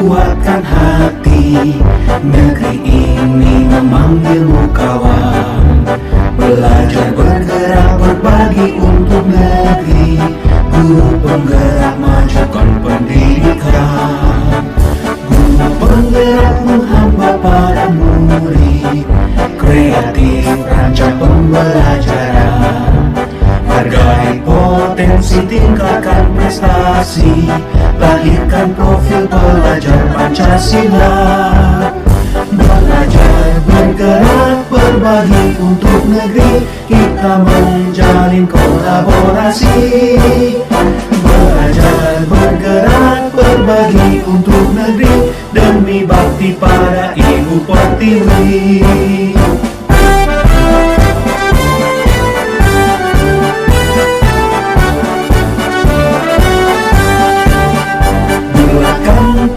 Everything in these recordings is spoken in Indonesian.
kuatkan hati. Negeri ini memanggilmu kawan. Belajar bergerak berbagi untuk negeri. Guru penggerak majukan pendidikan. Guru penggerak menghamba para murid. Kreatif rancang pembelajaran. Hargai potensi, tingkatkan prestasi. Lahirkan profil pelajar Pancasila. Belajar bergerak berbagi untuk negeri. Kita menjalin kolaborasi. Belajar bergerak berbagi untuk negeri. Demi bakti pada Ibu Pertiwi.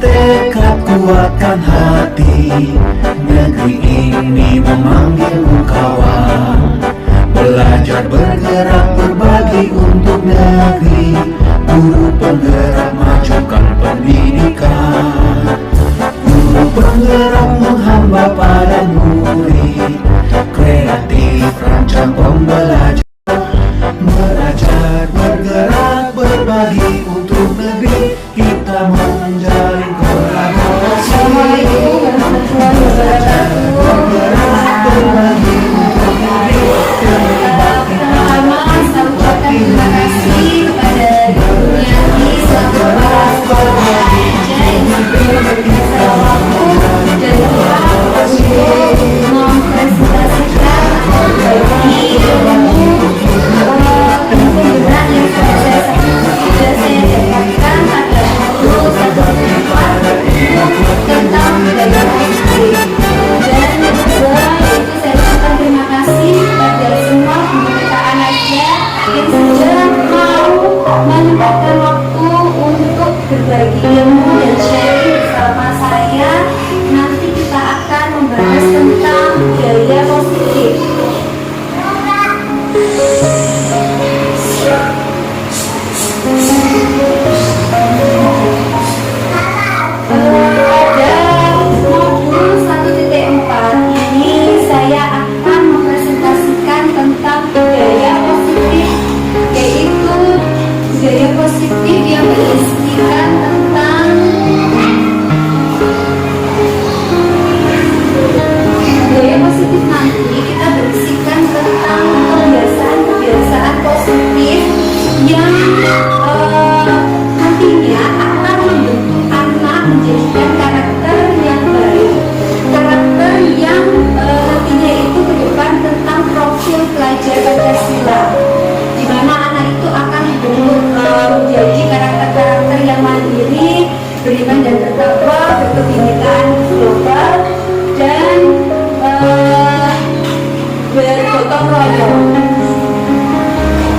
Tekad kuatkan hati. Negeri ini memanggilmu kawan. Belajar bergerak berbagi untuk negeri. Guru penggerak majukan pendidikan. Guru penggerak menghamba pada murid. Kreatif rancang pembelajaran. Belajar bergerak berbagi untuk negeri. Kita menjalin kolaborasi. Belajar bergerak berbagi untuk negeri. Pertama, saya ucapkan terima kasih kepada Ibu Yanti selaku kepala sekolah yang berbisa waktu dan ruang untuk mempresentasikan bagi ilmu penggunaan yang sudah saya dapatkan pada buku 1/4 tentang budaya positif. Dan yang kedua yaitu saya ucapkan terima kasih kepada semua pemerintah Anasia yang sudah mau menyempatkan waktu untuk berbagi ilmu dan sharing bersama saya. Nanti kita akan membahas tentang budaya positif. Pada modul 1.4 ini saya akan mempresentasikan tentang budaya positif, yaitu budaya positif yang berisikan tentang budaya positif. Nanti kita berisikan tentang kebiasaan-kebiasaan positif yang nantinya akan membentuk anak menjadikan karakter yang baik, karakter yang nantinya itu ke depan tentang profil pelajar Pancasila, di mana anak itu akan dibentuk menjadi karakter-karakter yang mandiri, beriman dan bertakwa, berkebinekaan global, dan bergotong royong.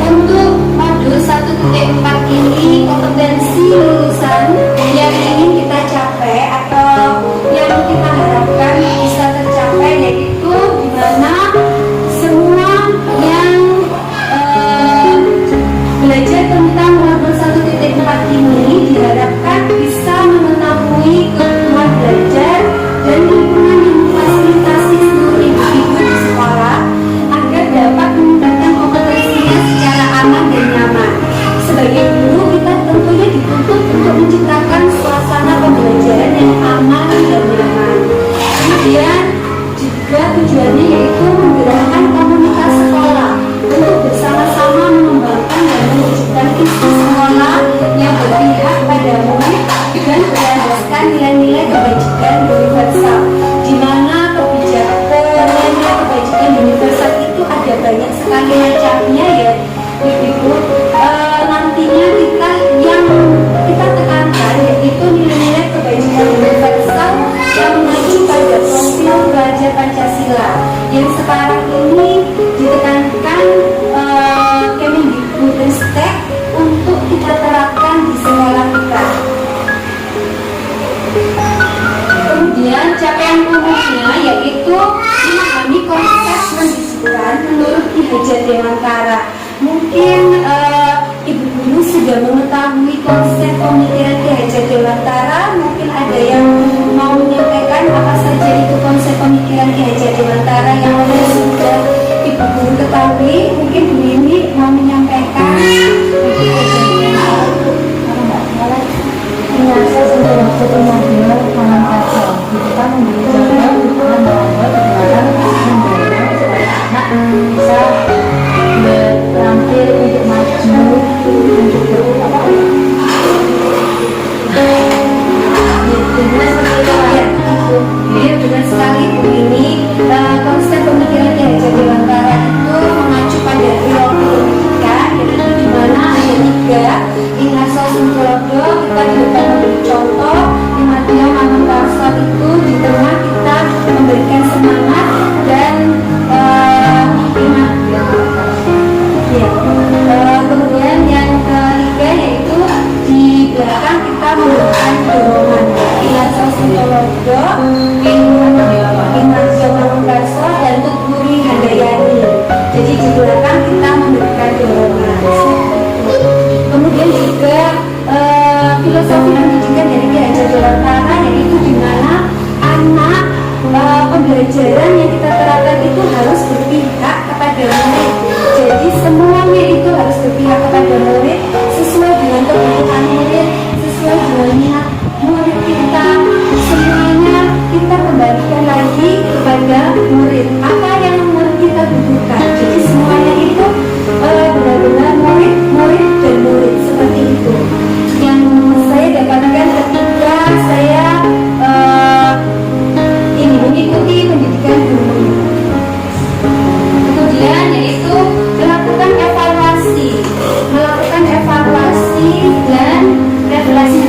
Untuk modul 1.4 ini, kompetensi lulusan yang ingin kita capai atau yang kita harapkan bisa tercapai, yaitu di mana semua yang belajar tentang modul 1.4 ini diharapkan bisa mengetahui kebutuhan belajar dan lingkungan yang memfasilitasi seluruh individu di sekolah agar dapat meningkatkan kompetensinya secara aman dan nyaman. Sebagai guru, kita tentunya dituntut untuk menciptakan suasana pembelajaran yang aman dan nyaman. Kemudian juga tujuannya yaitu menggerakkan komunitas sekolah untuk bersama-sama mengembangkan dan mewujudkan visi sekolah yang berpihak pada murid dan berlandaskan nilai-nilai kebajikan universal, di mana nilai-nilai kebajikan universal itu ada banyak sekali macamnya ya Ibu. Nantinya kita tekankan yaitu nilai-nilai kebajikan universal yang mengacu pada profil pelajar Pancasila yang sekarang ini ditekankan Kemendikbudristek untuk kita terapkan di sekolah kita. Kemudian capaian umumnya yaitu memahami konsep pendisiplinan menurut Ki Hajar Dewantara. Mungkin ibu guru sudah mengetahui konsep pemikiran Ki Hajar Dewantara, mungkin ada yang satu mobil tangan kaca. Kita membeli jaga untuk membawa perjalanan membayar supaya anak bisa terampil untuk maju untuk berapa Iya, benar sekali Bu. Ini konsep pemikiran yang jadi Dewantara itu mengacu pada teori pendidikan, yaitu di mana ada 3 Ingaso Sungkolodo, kita di depan memberi contoh, Imatio Manungkarso itu di tengah kita memberikan semangat, dan kemudian yang ketiga yaitu di belakang kita memberikan dorongan. Ingaso Sungkolodo, Imatio Manungkarso, dan Tuturi Handayani. Jadi di belakang kita memberikan dorongan. Kemudian juga filosofi pendidikan dari Ki Hajar Dewantara, yaitu di mana anak pembelajaran yang kita terapkan itu harus berpihak kepada murid. Jadi semuanya itu harus berpihak kepada murid sesuai dengan kebutuhan murid, sesuai dengan minat murid kita. Semuanya kita kembalikan lagi kepada murid. Apa yang murid kita butuhkan. Jadi semuanya itu benar-benar murid dan murid, seperti itu yang saya dapatkan ketika saya mengikuti pendidikan guru. Kemudian yaitu melakukan evaluasi dan refleksi.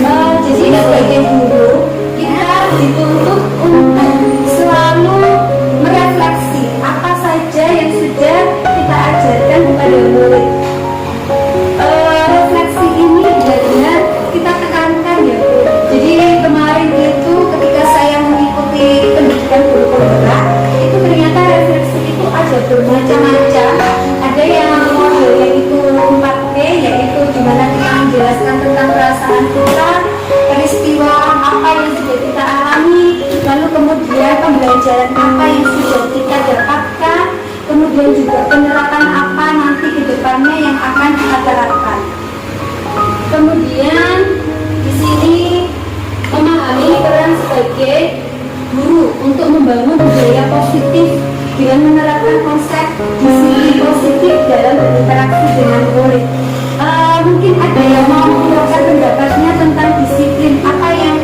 Jadi sebagai guru kita dituntut untuk selalu merefleksi apa saja yang sudah kita ajarkan kepada murid. Refleksi ini benar-benar kita tekankan ya Bu. Jadi kemarin itu ketika saya mengikuti pendidikan guru penggerak, itu ternyata refleksi itu ada bermacam-macam. Ada yang modelnya itu 4P, yaitu dimana kita menjelaskan tentang perasaan kita, peristiwa apa yang sudah kita alami, lalu kemudian pembelajaran apa yang sudah kita dapatkan, kemudian juga penerapan apa nanti ke depannya yang akan kita terapkan. Kemudian di sini memahami peran sebagai guru untuk membangun budaya positif dengan menerapkan konsep disiplin positif dalam berinteraksi dengan murid. Mungkin ada yang mau mengungkapkan pendapatnya tentang disiplin, apa yang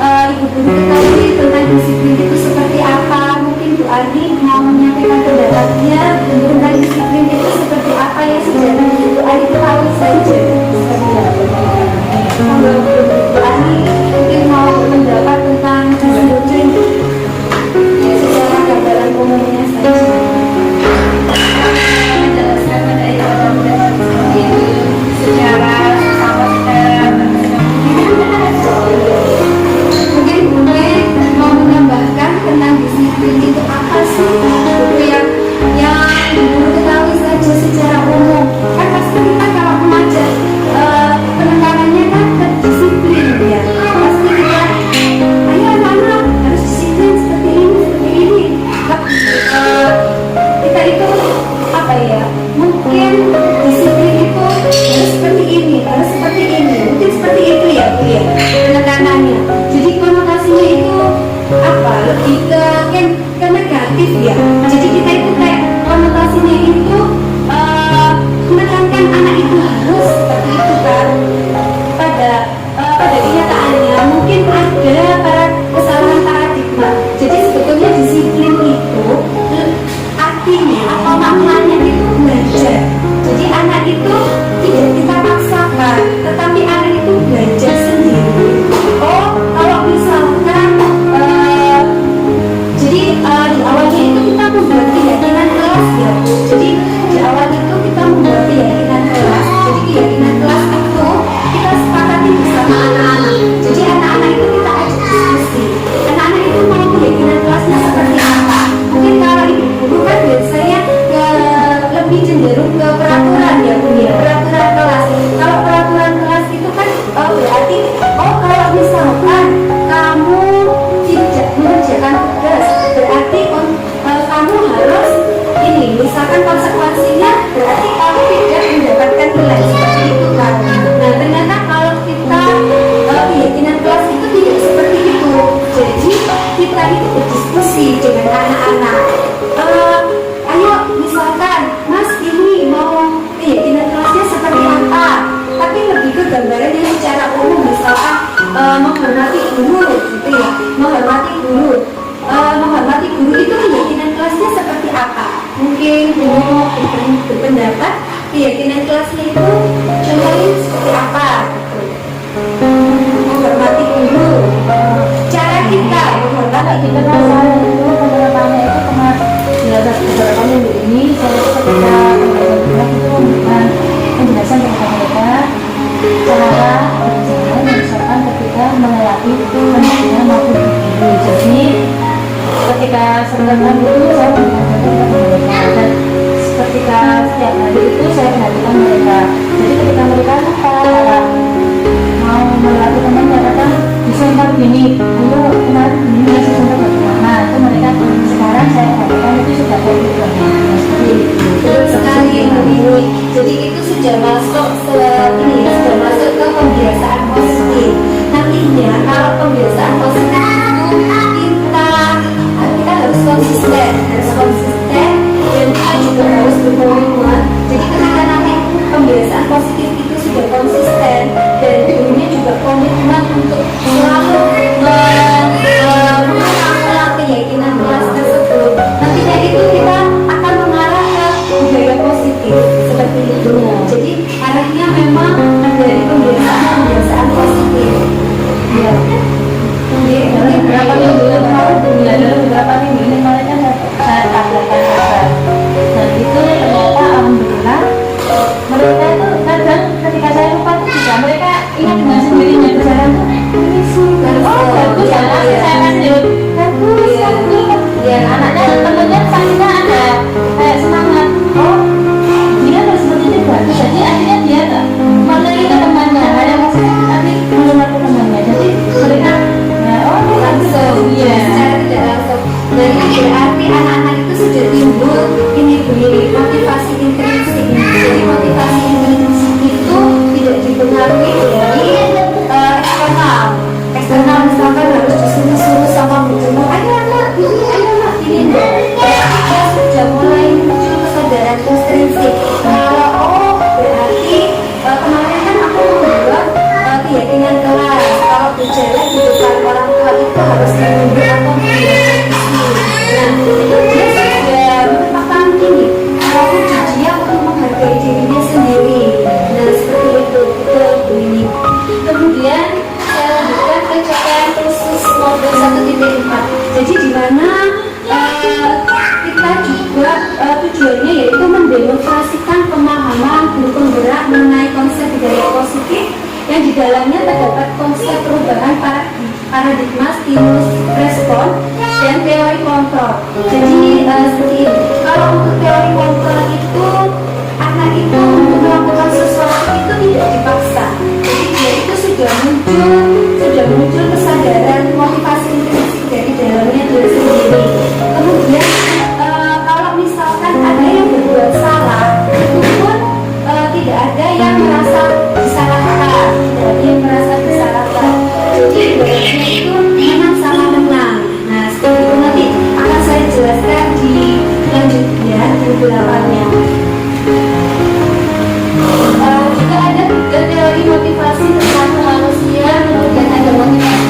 Ibu Guru ketahui tentang disiplin itu seperti apa. Mungkin Bu Ardi mau menyampaikan pendapatnya tentang disiplin itu seperti apa yang sudah Bu Ardi ketahui saja. Kalau Bu Ardi mungkin mau berpendapat tentang disiplin secara gambaran umumnya saja. Menjelaskan pada itu secara sama mungkin gue mau menambahkan tentang disiplin itu apa sih, itu yang guru ketahui saja secara umum. Kan pasti kita kalau mengajar penekanannya kan ke disiplin ya, pasti kita ayo anak harus disiplin seperti ini. Kita itu apa ya, mungkin disiplin itu harus seperti ini, mungkin seperti itu ya Bu ya penekanannya. Jadi konotasinya itu apa, lebih ke negatif ya. Jadi kita itu kayak konotasinya itu menekankan anak itu harus seperti itu kan. Pada kenyataannya mungkin ada kesalahan paradigma. Jadi sebetulnya disiplin itu artinya atau maknanya itu belajar. Jadi anak itu tidak kita paksakan, tetapi anak itu belajar sendiri. Oh, kalau misalkan jadi di awalnya itu kita membuat keyakinan kelas ya Bu. Jadi di awal itu kita membuat keyakinan kelas. Jadi keyakinan kelas itu kita sepakati bersama anak-anak. Jadi anak-anak itu kita ajak diskusi. Anak-anak itu mau keyakinan kelasnya seperti apa. Mungkin kalau ibu guru kan biasanya lebih cenderung ke peraturan ya Bu ya, peraturan kelas. Kalau peraturan kelas itu kan berarti kalau misalkan kamu tidak mengerjakan tugas, berarti kamu harus ini, misalkan konsekuensinya berarti kamu tidak mendapatkan nilai, seperti itu kan. Nah ternyata kalau kita keyakinan kelas itu tidak seperti dikenal saya itu penerapannya itu pernah dilakukan beberapa minggu ini. Saya ketika pembelajaran itu memberikan penjelasan kepada mereka cara berbicara misalkan ketika melewati pendidikan maupun guru. Jadi ketika sedangkan itu saya memberikan contoh kepada mereka, dan ketika setiap hari itu saya perhatikan mereka. Jadi ketika mereka lupa mau melewati temannya kadang dicontoh begini, dulu kemarin begini ngasih contoh bagaimana, itu mereka sekarang saya perhatikan itu sudah kayak gitu. Betul sekali ini. Jadi itu sudah masuk sudah masuk ke pembiasaan positif. Nantinya kalau pembiasaan positif itu kita harus konsisten dan kita juga harus berkomitmen. Jadi ketika nanti pembiasaan positif itu sudah konsisten dan gurunya juga komitmen untuk selalu mengasah keyakinan kelas tersebut, nantinya itu kita akan mengarah ke budaya positif seperti itu. Jadi arahnya memang dari pembiasaan positif. Ya. Dalam beberapa minggu yang lalu, dalam beberapa minggu ini mereka saya tampilkan kabar, dan itu ternyata alhamdulillah mereka itu kadang ketika saya lupa juga mereka ingat dengan sendirinya berjalan ini sudah bagus ya, langsung saya kasih bagus ya, anaknya temennya pastinya ada kayak semangat, oh dia harus seperti itu bagus, jadi akhirnya dia melalui ke temannya, hanya masih tapi melalui ke temannya, jadi mereka Langsung, secara tidak langsung. Dan ini berarti anak-anak itu sudah timbul ini motivasi intrinsik. Jadi motivasi intrinsik itu tidak dipengaruhi dari eksternal misalkan harus disuruh sama guru, ayo anak ini. Kita sudah mulai muncul kesadaran intrinsik. Kalau berarti kemarin kan aku membuat keyakinan kelas kalau bicara di depan orang tua itu harus menunggu atau nah itu dia sudah merupakan ini wujud dia untuk menghargai dirinya sendiri. Nah seperti itu ini. Kemudian saya lanjutkan ke capaian khusus model 1.4. Jadi di mana kita juga tujuannya yaitu mendemonstrasikan pemahaman guru penggerak mengenai konsep budaya positif yang di dalamnya terdapat konsep perubahan paradigma stimulus respon dan teori kontrol. Jadi seperti ini. Kalau untuk teori kontrol itu anak itu untuk melakukan sesuatu itu tidak dipaksa. Jadi dia itu sudah muncul kesadaran motivasi intrinsik dari dalamnya diri sendiri. Kemudian kalau misalkan ada yang berbuat salah, itu pun tidak ada yang merasa disalahkan, jadi ibaratnya itu menang sama menang. Nah seperti itu nanti akan saya jelaskan di lanjutnya di belakangnya. Juga ada teori motivasi tentang manusia, kemudian ada motivasi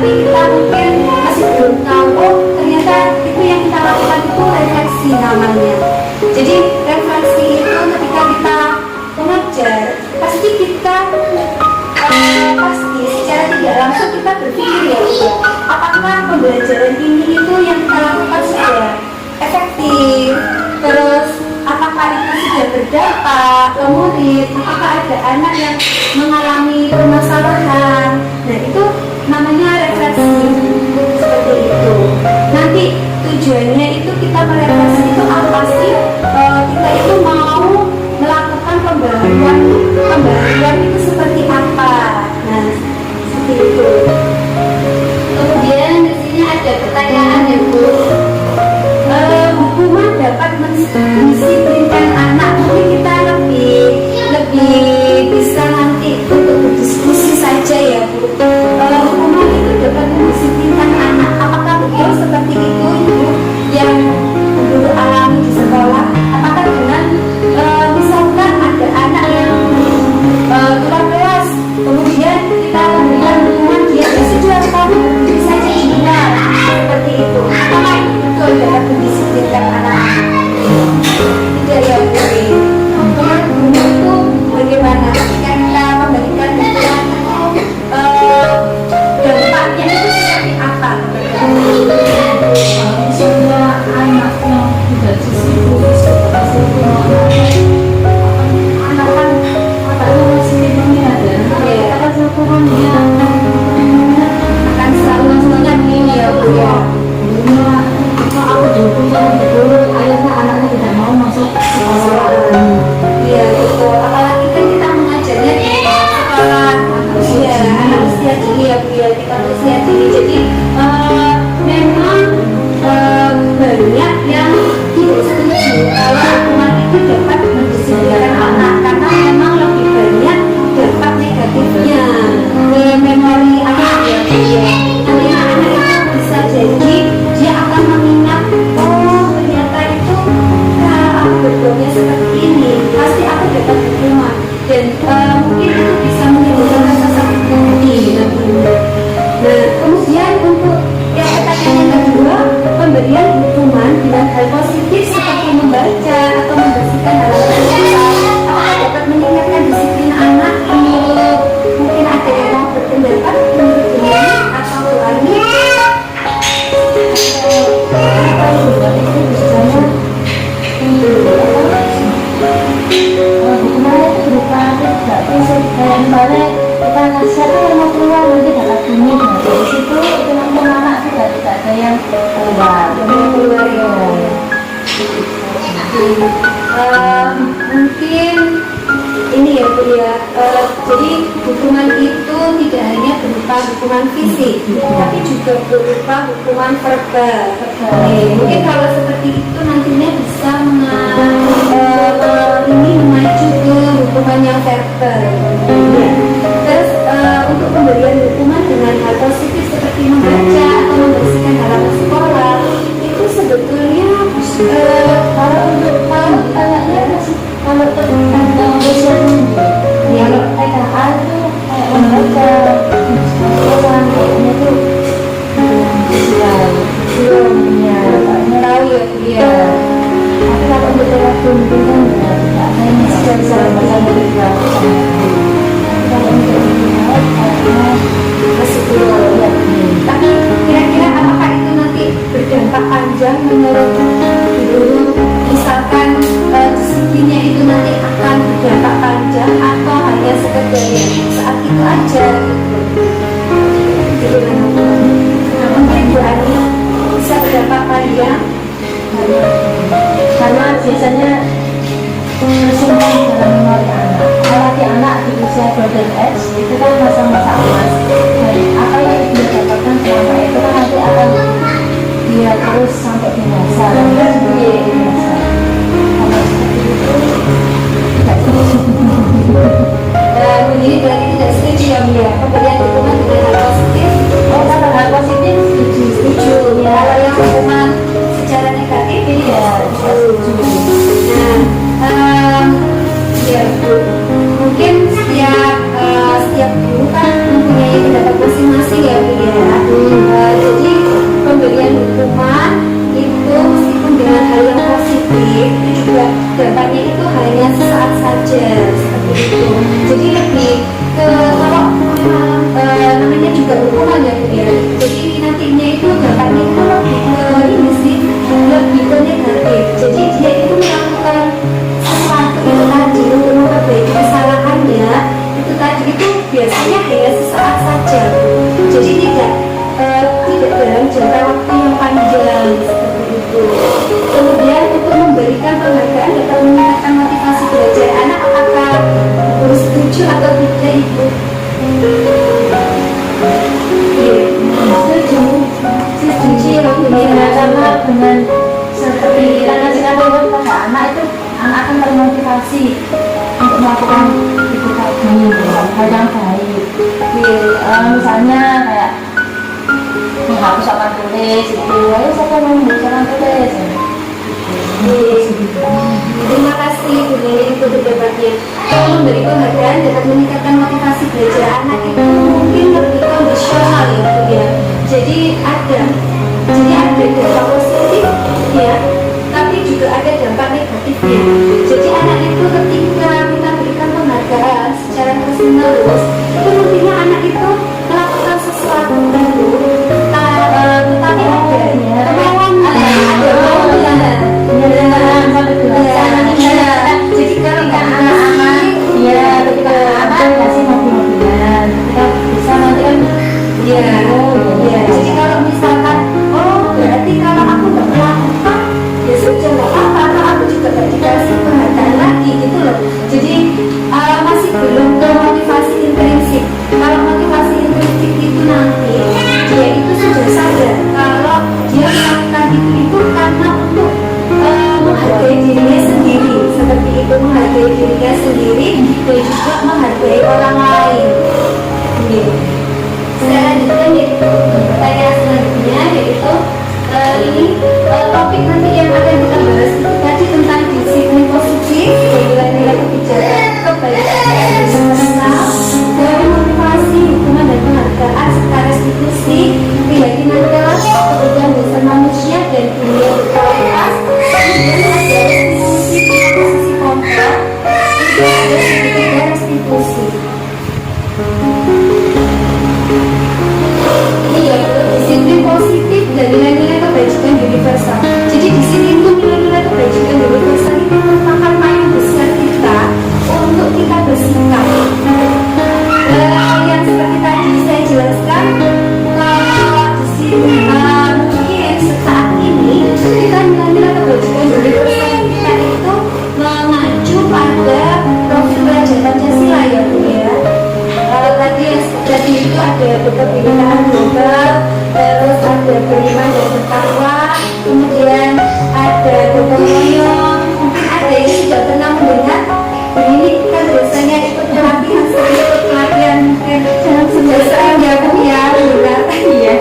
tapi kita mungkin masih belum tahu, oh ternyata itu yang kita lakukan itu refleksi namanya. Jadi refleksi itu ketika kita mengajar, pasti kita pasti secara tidak langsung kita berpikir ya, apakah pembelajaran ini itu yang kita lakukan sudah efektif, terus apakah itu sudah berdampak ke murid, apakah ada anak yang mengalami permasalahan. Nah itu namanya refleksi seperti itu. Nanti tujuannya itu kita merefleksi itu apa sih? Kita itu mau melakukan pembaruan itu seperti apa? Nah seperti itu. Kemudian di sini ada pertanyaan ya Bu. Hukuman dapat mendisiplinkan anak. Mungkin kita lebih bisa nanti untuk berdiskusi saja ya Bu. Hukuman itu dapat mendisiplinkan anak. Apakah betul seperti itu Ibu yang dulu alami di sekolah? Apakah dengan misalkan ada anak yang keluar kelas, kemudian kita memberikan hukuman dia sudah kamu berdiri saja di luar seperti itu? Apakah itu betul dapat mendisiplinkan anak? Tidak ya Bu. Hukuman itu bagaimana ketika kita memberikan hukuman dampaknya itu seperti apa? Misalnya anak yang tidak disiplin, anak kan otaknya masih minat ya, akan hukuman dia Akan selalu mengingat ini ya Bu ya. kalau aku dihukum dulu, akhirnya anaknya tidak mau masuk sekolah. Iya betul. Apalagi kan kita mengajarnya di sekolah usia anak usia dini ya Bu ya, kita usia dini. Jadi memang banyak yang tidak setuju kalau hukuman itu dapat mendisiplinkan anak, karena memang lebih banyak dampak negatifnya ke memori anak ya Bu ya. Nanti anak itu bisa jadi dia akan mengingat, oh ternyata itu aku berbuatnya seperti ini, pasti aku dapat hukuman, dan mungkin itu bisa menimbulkan rasa sakit hati nantinya. Nah kemudian untuk yang pertanyaan yang kedua, pemberian hukuman dengan hal positif seperti membaca atau membersihkan halaman sekolah, apakah dapat meningkatkan disiplin anak? Menurut mungkin ada yang mau berpendapat menurut ini atau Bu Ani? Hukumannya itu berupa tidak fisik, kayak misalnya kita ngasih apa yang mau keluar nanti dapat bunyi, nah dari situ itu nanti anak juga tidak ada yang keluar. Mungkin ini ya Bu ya, jadi hukuman itu tidak hanya berupa hukuman fisik, tapi juga berupa hukuman verbal. Mungkin kalau seperti itu nantinya bisa ini memacu ke hukuman yang verbal. Ya. Terus untuk pemberian hukuman dengan hal positif seperti membaca atau membersihkan halaman sekolah itu sebetulnya Kalau untuk kayaknya kalau tentang usia ya kalau TKA itu kayak membaca sekolah kayaknya itu belum ya tahu ya dia. tapi kalau untuk TKA mungkin kan tidak ada yang bisa baca juga kalau untuk kayaknya Masih belum. ya Tapi kira-kira apakah itu nanti berdampak panjang menurut guru? Misalkan disiplinnya itu nanti akan berdampak panjang atau hanya sekedar saat itu aja gitu? Mungkin Bu Ani bisa berdampak panjang. karena biasanya tersimpan dalam memori anak. Apalagi anak di usia golden age itu kan masa-masa emas. Dan apa yang dia dapatkan selama itu kan nanti akan dia terus sampai dewasa. Kalau seperti itu tidak setuju. Dan ini berarti tidak setuju ya Bu ya, pemberian hukuman dengan hal positif. Oh, kalau hal positif setuju. Ya, kalau yang hukuman secara negatif ini Ya, tidak setuju. setuju. Nah, ya Bu, mungkin setiap guru kan mempunyai pendapat masing-masing ya Bu ya. juga dampaknya itu hanya sesaat saja seperti itu. Jadi lebih ke kalau memang namanya juga hukuman ya Bu ya. Jadi nantinya itu dampaknya itu lebih ke ini sih, lebih ke negatif. Jadi dia itu melakukan sesuatu itu tadi untuk memperbaiki kesalahannya itu tadi itu biasanya hanya sesaat saja. Jadi tidak dalam jangka waktu yang panjang seperti itu. Kemudian untuk memberikan penghargaan atau meningkatkan motivasi belajar anak, apakah Ibu setuju atau tidak Ibu? Setuju. Setuju ya Bu ya. Karena dengan seperti kita ngasih tahu pada anak itu, anak akan termotivasi untuk melakukan itu tadi hal yang baik. Misalnya kayak menghapus papan tulis itu, ayo siapa mau menghapus papan tulis? Terima kasih Bu Neni untuk debatnya. Kalau memberi penghargaan dapat meningkatkan motivasi belajar anak itu mungkin lebih kondisional ya Bu ya. Jadi ada dampak positif ya, tapi juga ada dampak negatifnya. Jadi anak itu ketika kita berikan penghargaan secara terus menerus, itu nantinya anak itu melakukan sesuatu baru, tetapi ada jadi kalau anak-anak Ya, ketika anak kasih mobil-mobilan, kita bisa nanti kan jadi kalau misalkan berarti kalau aku nggak melakukan ya sudah nggak apa-apa, kalau aku juga nggak dikasih penghargaan lagi gitu loh. Jadi masih belum ke motivasi intrinsik. Kalau motivasi intrinsik itu nanti dia itu sudah sadar kalau dia melakukan itu karena untuk menghargai dirinya sendiri, seperti itu, menghargai dirinya sendiri dan juga menghargai orang lain. Saya lanjutkan yaitu pertanyaan selanjutnya, yaitu ini topik nanti yang akan kita bahas itu tadi tentang disiplin positif, nilai-nilai kebijakan, kebaikan, personal, dari motivasi, hubungan dan penghargaan serta restitusi, keyakinan kelas, kebutuhan dasar manusia dan dunia berkualitas. Kemudian ada restitusi posisi kontrol, itu ada segitiga restitusi. Iya, disiplin positif dan nilai-nilai kebajikan universal. Jadi di sini itu nilai-nilai kebajikan universal itu merupakan payung besar kita untuk kita bersikap. Yang seperti tadi saya jelaskan, kalau di sini mungkin saat ini kita nilai-nilai kebajikan universal kita itu mengacu pada profil pelajar Pancasila ya Bu ya. Tadi itu ada kebinekaan global, terus ada beriman dan bertakwa, kemudian ada gotong royong. Mungkin ada yang sudah pernah mendengar. Ini kan biasanya ikut pelatihan, mungkin sudah sering ya Bu ya, benar iya.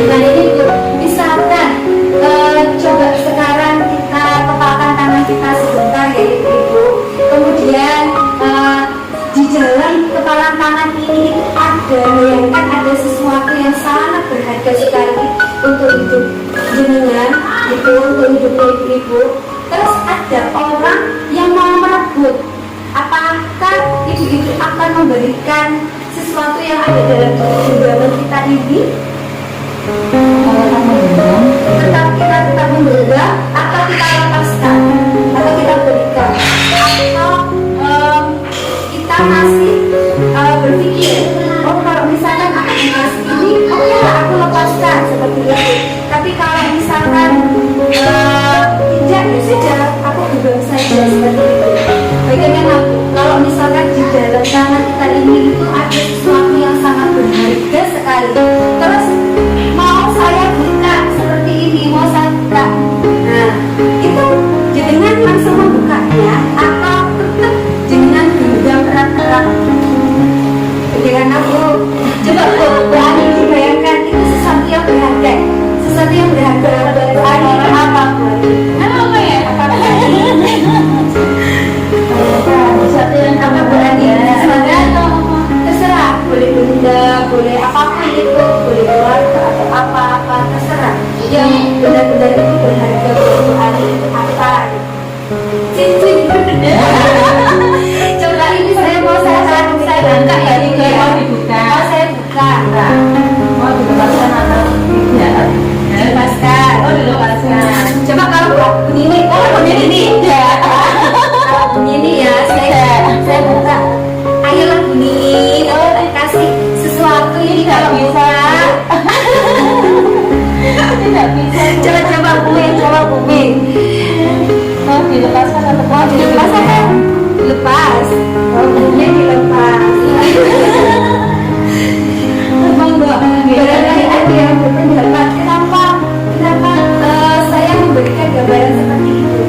Nah ini Bu, misalkan coba sekarang kita kepalkan tangan kita sebentar ya Ibu. Kemudian di dalam kepalan tangan ini itu ada, bayangkan ada sesuatu yang sangat berharga sekali untuk hidup jenengan, itu untuk hidupnya ibu-ibu. Terus ada orang yang mau merebut, apakah ibu-ibu akan memberikan sesuatu yang ada dalam genggaman kita ini? Tetap kita menggenggam atau kita lepaskan atau kita berikan, atau kita masih berpikir, oh kalau misalkan akan dikasih ini, oke lah aku lepaskan seperti itu. Tapi kalau misalkan tidak, ya sudah aku genggam saja seperti itu. Bagaimana Bu? Kalau misalkan di dalam tangan kita ini itu ada sesuatu yang sangat berharga sekali, terus mau saya buka seperti ini, mau saya buka, nah itu jenengan langsung membukanya atau tetap jenengan genggam erat-erat dengan aku. Coba Bu Ani dibayangkan itu sesuatu yang berharga, sesuatu yang berharga buat Ani apa Bu? Apa ya? Apa sesuatu yang apa Bu Ani? Terserah, boleh benda, boleh apapun itu, boleh keluarga atau apa-apa, terserah yang benar-benar itu berharga Ibu Ani itu apa? Cincin. Coba ini saya mau saya buka ya Ibu ya. Mau dibuka. Mau saya buka. Enggak. Mau dilepaskan atau tidak? Lepaskan. Oh, dilepaskan. Coba kalau begini, begini tidak. Kalau begini ya, saya buka. Ayolah bunyiin, kasih sesuatu yang Tidak kalau bisa. Tidak bisa. Coba Bumi. Mau dilepaskan atau Mau dilepas apa? Lepas. Oh, bunyinya dilepas. Monggo. Barangkali ada yang berpendapat kenapa saya memberikan gambaran seperti itu?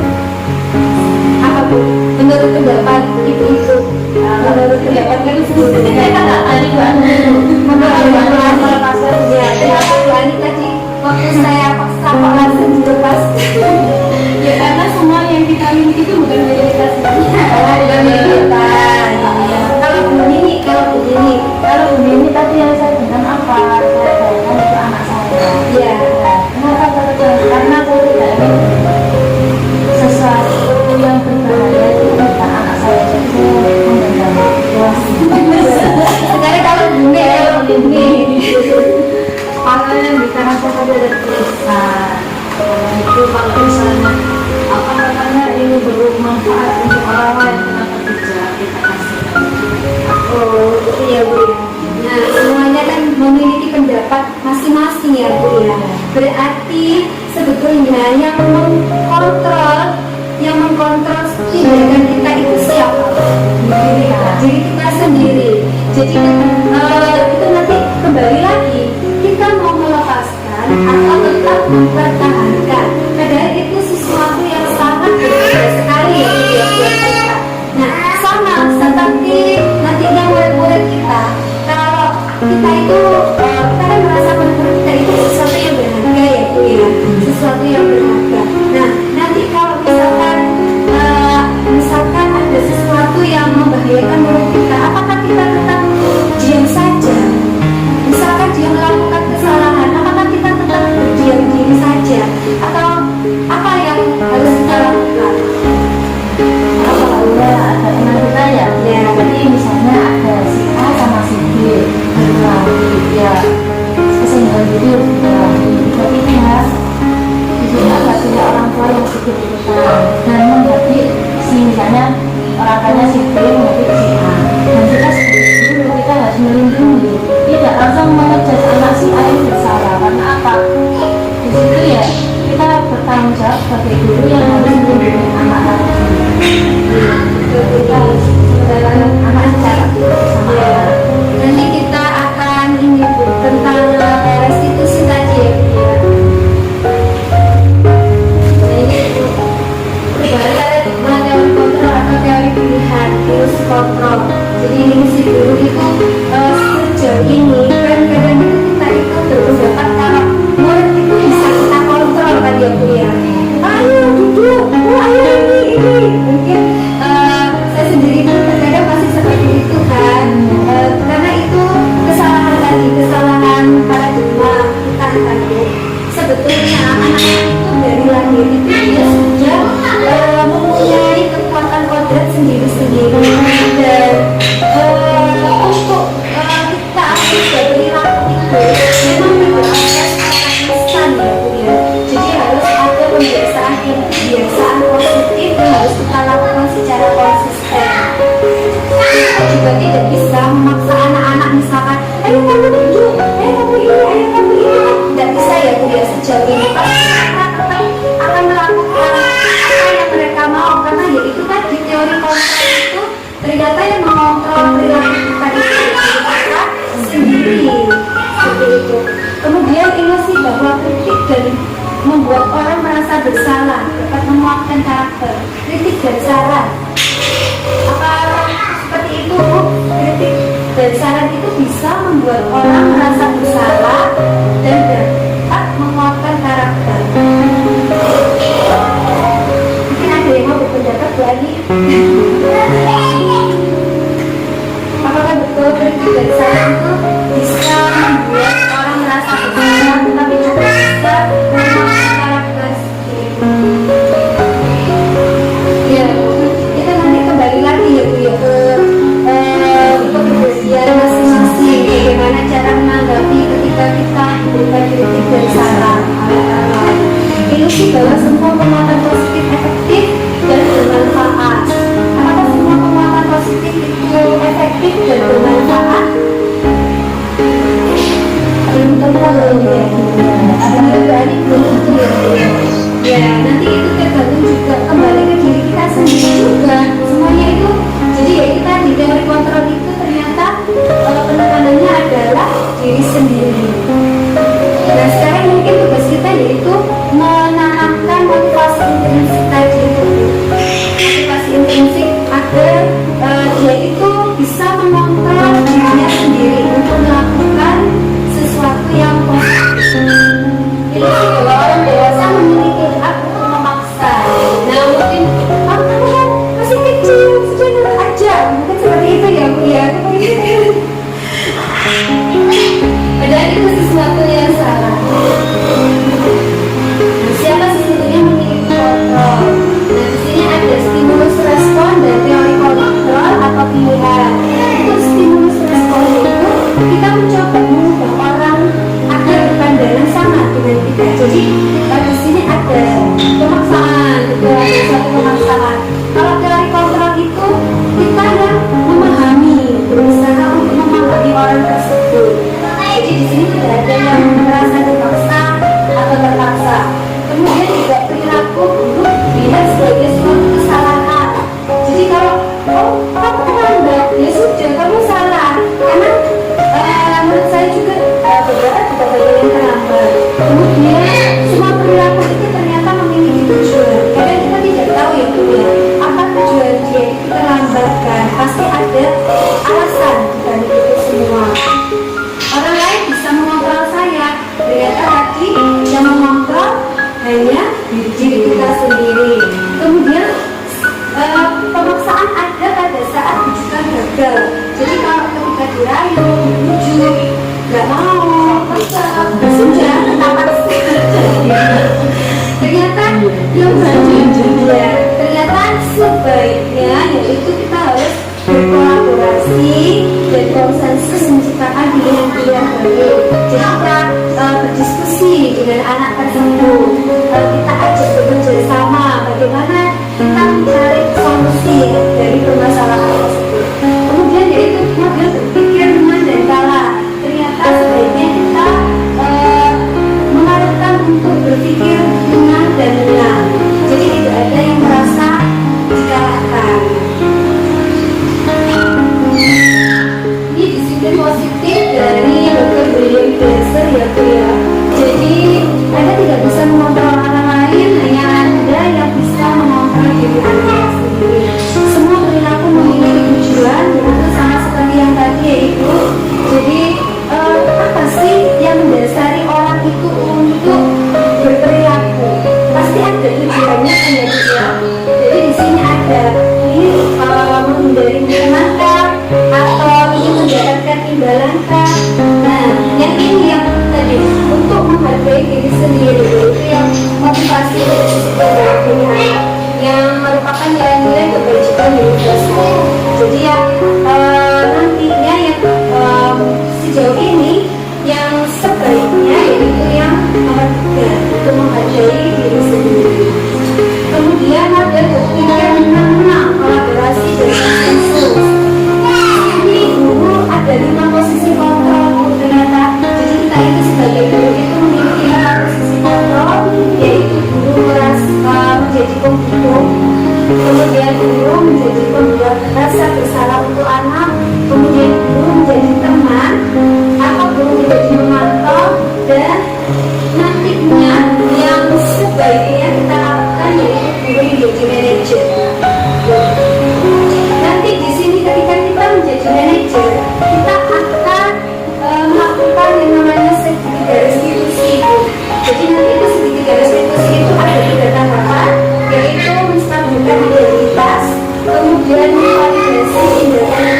Apa Bu? Menurut pendapat ibu itu? Menurut pendapat ibu sebetulnya tadi Bu Ani melepaskan ya. Kenapa Bu Ani tadi waktu saya paksa kok langsung dilepas? ya karena semua yang kita miliki itu bukan milik kita sendiri. Bukan milik kita. Kalau begini, Kalau begini tadi yang saya bilang apa? Saya bayangkan itu anak saya. ya. Kenapa terjadi? Karena saya tidak ingin sesuatu yang berbahaya itu kepada anak saya. Jadi saya menggenggam luas. Sekarang kalau begini, Kalau yang dikarenakan tadi ada tulisan, itu kalau misalnya apa namanya ini bermanfaat untuk orang lain, kenapa tidak kita kasih? oh iya Bu. Nah semuanya kan memiliki pendapat masing-masing ya Bu ya. Berarti sebetulnya yang mengkontrol tindakan kita itu siapa? Diri kita sendiri. Jadi itu nanti kembali lagi kita mau melepaskan atau tetap mempertahankan. Padahal itu sesuatu yang sangat berbeda sekali ya Bu ya buat kita. Nah sama seperti nantinya murid-murid kita. Kalau kita itu kita kan merasa menurut kita itu sesuatu yang berharga ya Bu ya, sesuatu yang berharga. Nah nanti kalau misalkan ada sesuatu yang membahayakan murid kita, apakah kita tetap diam saja? Misalkan dia melakukan kesalahan, apakah kita tetap berdiam diri saja? Atau apa yang harus kita lakukan? Apabila ada teman kita ya, jadi misalnya ada si A sama si B berkelahi, ya kesenggolan diri berkelahi, tapi ingat di sini ada punya orang tua yang ikut ikutan dan menghadapi si misalnya orang tuanya si B menghadapi si A, dan kita sebagai guru kita harus melindungi, tidak langsung mengejar anak si A yang bersalah. Karena apa? Di situ ya kita bertanggung jawab sebagai guru yang harus melindungi anak tadi. Kita harus menjalankan anak secara sama anak. Nanti kita akan ini Bu tentang restitusi tadi ya Bu ya. Nah ini Bu, perubahan teori kontrol atau teori pilihan, virus kontrol. Jadi ini si guru itu sejauh ini kan kadang itu kita itu berpendapat kalau murid itu bisa kita kontrol kan ya Bu ya. Ayo duduk, ayo ini mungkin saya sendiri pun terkadang masih seperti itu kan. Karena itu kesalahan paradigma kita kan Bu. Sebetulnya anak itu dari lahir itu dia sudah mempunyai kekuatan kodrat sendiri-sendiri dan untuk kita aktif perilaku itu memang berproses secara instan ya Bu ya. Jadi harus ada kebiasaan positif yang harus kita lakukan secara konsisten. Kita juga tidak bisa memaksa anak-anak misalkan, ayo kamu duduk, ayo kamu ini, tidak bisa ya Bu ya sejauh ini. Kita tetap akan melakukan apa yang mereka mau karena ya itu tadi teori kontrol itu ternyata yang mengontrol perilaku kita itu kita sendiri seperti itu. Kemudian ilusi bahwa kritik dan membuat orang merasa bersalah dapat menguatkan karakter. Kritik dan saran, apa seperti itu Bu? Kritik dan saran itu bisa membuat orang merasa bersalah dan dapat menguatkan karakter. Mungkin ada yang mau berpendapat Bu Ani? Apakah betul kritik dan saran itu bisa membuat orang merasa bersalah tetapi juga bisa menguatkan karakter sendiri? sih bahwa semua penguatan positif efektif dan bermanfaat. Apakah semua penguatan positif itu efektif dan bermanfaat? Belum tentu ya. Ada berani belum tentu ya. Ya, nanti itu tergantung juga kembali ke diri kita sendiri juga. Semuanya itu, jadi ya kita di teori kontrol itu ternyata penekanannya adalah diri sendiri. Nah sekarang mungkin tugas kita yaitu menanamkan motivasi intrinsik tadi itu, motivasi intrinsik agar dia itu bisa mengontrol dirinya sendiri untuk melakukan sesuatu yang positif. Jadi bahwa orang dewasa memiliki hak untuk memaksa. Nah mungkin kamu kan masih kecil, sudah nurut aja, mungkin seperti itu ya Bu ya. Padahal itu sesuatu yang salah. Nah, siapa sih sebetulnya memiliki kontrol? Nah, di sini ada stimulus respon dan teori kontrol atau pilihan. Untuk stimulus respon itu kita mencoba mengubah orang agar berpandangan sama dengan kita. Jadi di sini ada pemaksaan, ada satu pemaksaan. Kalau teori kontrol itu kita yang memahami, berusaha untuk memahami orang tersebut. Jadi di sini tidak ada yang merasa dipaksa atau terpaksa. Kemudian juga perilaku buruk dilihat sebagai suatu kesalahan. Jadi kalau kamu terlambat, ya sudah kamu salah. Karena menurut saya juga beberapa juga banyak yang terlambat. Kemudian semua perilaku itu ternyata memiliki tujuan. Kadang kita tidak tahu ya Bu ya, apa tujuan dia itu terlambatkan. Pasti ada alasan dari itu semua. Orang lain bisa mengontrol saya, ternyata tadi yang mengontrol hanya diri kita sendiri. Kemudian pemaksaan ada pada saat rujukan gagal. Jadi kalau ketika dirayu, dibujuk, nggak mau, tetap sudah ketahuan ternyata yang berjujur, ternyata sebaiknya yaitu kita harus berkolaborasi dan konsensus menciptakan pilihan-pilihan baru. Jadi kita berdiskusi dengan anak tersebut, kita ajak bekerja sama bagaimana kita mencari solusi dari permasalahan tersebut. Kemudian yaitu model berpikir menang dan kalah. Ternyata sebaiknya kita mengarahkan untuk berpikir menang dan menang. Jadi tidak ada yang merasa dikalahkan. Ini disiplin positif dari Dr. William Glasser ya Bu ya. Jadi Anda tidak bisa mengontrol orang lain, hanya Anda yang bisa mengontrol diri Anda sendiri. Semua perilaku memiliki tujuan, yaitu sama seperti yang tadi yaitu. Jadi apa sih yang mendasari orang itu untuk berperilaku? Pasti ada tujuannya kan ya Bu ya. Jadi di sini ada ini menghindari hukuman atau ingin mendapatkan imbalan kah? Nah, yang ini yang tadi untuk menghargai diri sendiri, itu yang motivasi dari pilihan yang merupakan nilai-nilai kebajikan diri sendiri. Jadi yang nantinya yang sejauh ini yang sebaiknya yaitu yang nomor 3 untuk menghargai diri sendiri. Kemudian ada berpikir menang, kolaborasi dan konsensus. Ini guru ada 5 posisi kontrol ternyata. Jadi kita itu sebagai guru itu memiliki 5 posisi kontrol, yaitu guru menjadi penghukum, kemudian guru menjadi pembuat rasa bersalah untuk anak, kemudian guru menjadi teman, atau guru menjadi memantau, dan nantinya yang sebaiknya kita lakukan yaitu guru menjadi manajer. Nanti di sini ketika kita menjadi manajer, kita akan melakukan yang namanya segitiga restitusi. Jadi nanti itu segitiga restitusi itu ada 3 tahapan, yaitu menstabilkan identitas, kemudian validasi indikator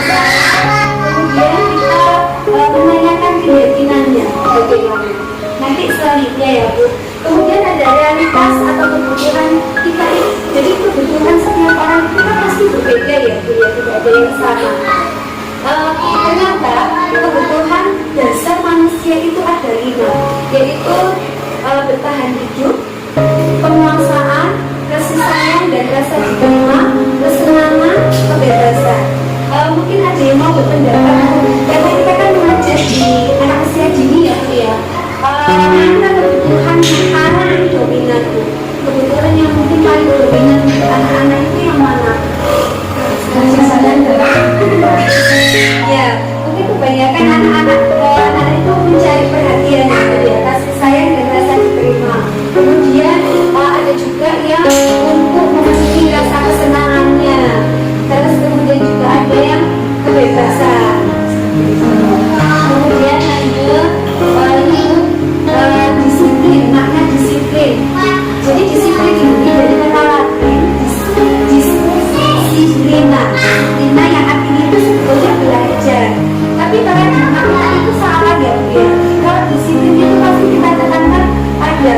Jadi disiplin ini dari kata Latin disiplina, disiplina yang artinya itu sebetulnya belajar. Tapi paradigma kita itu salah ya Bu ya. Kalau disiplin itu pasti kita tekankan ada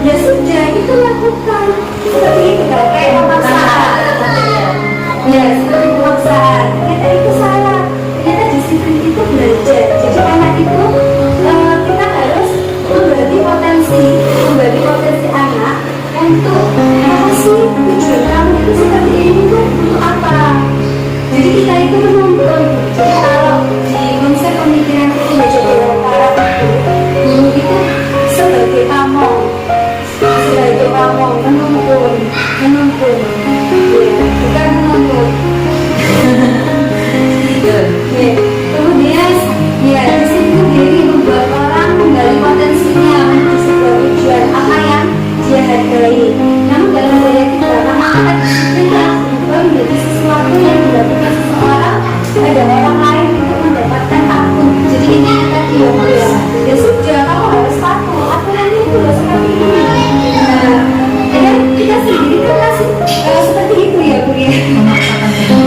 ya sudah itu lakukan seperti itu kalau kayak pemaksaan. Ya seperti pemaksaan. Ternyata itu salah. Ternyata disiplin itu belajar. Jadi anak itu kita harus memberi potensi anak untuk apa sih tujuan kamu itu seperti ini tuh untuk apa? Jadi kita itu menuntun. Jadi kalau di konsep pemikiran itu menjadi para guru itu sebagai pamong menuntun, ya, bukan menuntun. Ya. Kemudian ya disitu diri membuat orang menggali potensinya menuju sebuah tujuan apa yang dia hargai. Namun dalam daya kita maka disiplin yang berubah menjadi sesuatu yang dilakukan seseorang pada orang lain untuk mendapatkan akun. Jadi ini tadi ya sudah kamu harus patuh aturannya itu loh seperti ini. Nah, dan kita sendiri kan masih seperti itu ya Bu ya.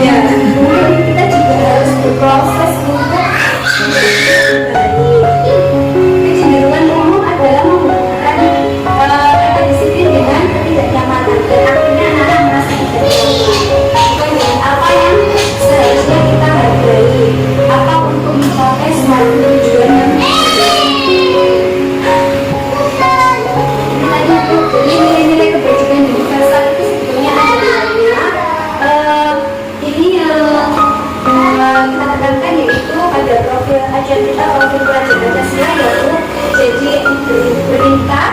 Ya, kemudian kita juga harus berproses untuk kecenderungan umum adalah menggunakan kata disiplin dengan ketidaknyamanan dan akhirnya anak merasa tidak nyaman. Bukan dengan apa yang seharusnya kita hargai, apa untuk mencapai suatu tujuan yang jadi nilai-nilai kebajikan universal itu sebetulnya ada di dalamnya. Ini yang kita tekankan yaitu pada profil ajar kita, profil pelajar Pancasila yaitu jadi berintak,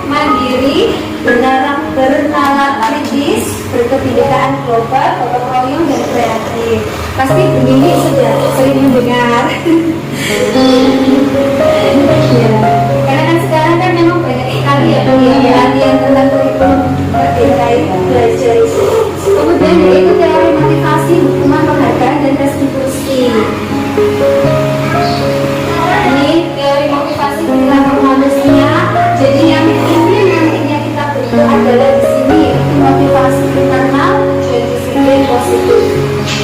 mandiri, bernalar kritis, berkebinekaan global, gotong royong dan kreatif. Pasti begini sudah sering mendengar. Ya. Karena kan sekarang kan memang banyak sekali ya pelatihan tentang kurikulum merdeka itu belajar itu. Kemudian yaitu teori motivasi, hukuman penghargaan dan restitusi. Ini teori motivasi perilaku manusia. Jadi yang ini nantinya kita bentuk adalah di sini yaitu motivasi internal dan disiplin positif.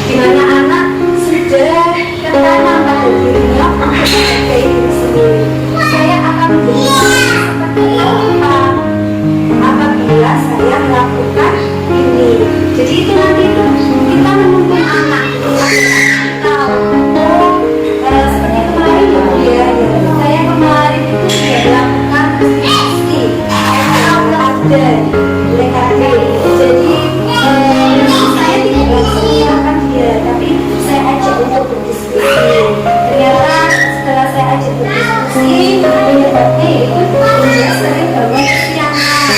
Di mana anak sudah tertanam pada dirinya untuk menghargai diri sendiri. Saya akan berusaha seperti apa apabila saya melakukan ini. Jadi itu nanti itu kita menuntun anak kita untuk seperti kemarin ya saya kemarin itu sudah melakukan restitusi atau ada BKD. Jadi saya tidak langsung menyalahkan dia, tapi saya ajak untuk berdiskusi. Ternyata setelah saya ajak berdiskusi, penyebabnya itu dia sering bangun kesiangan.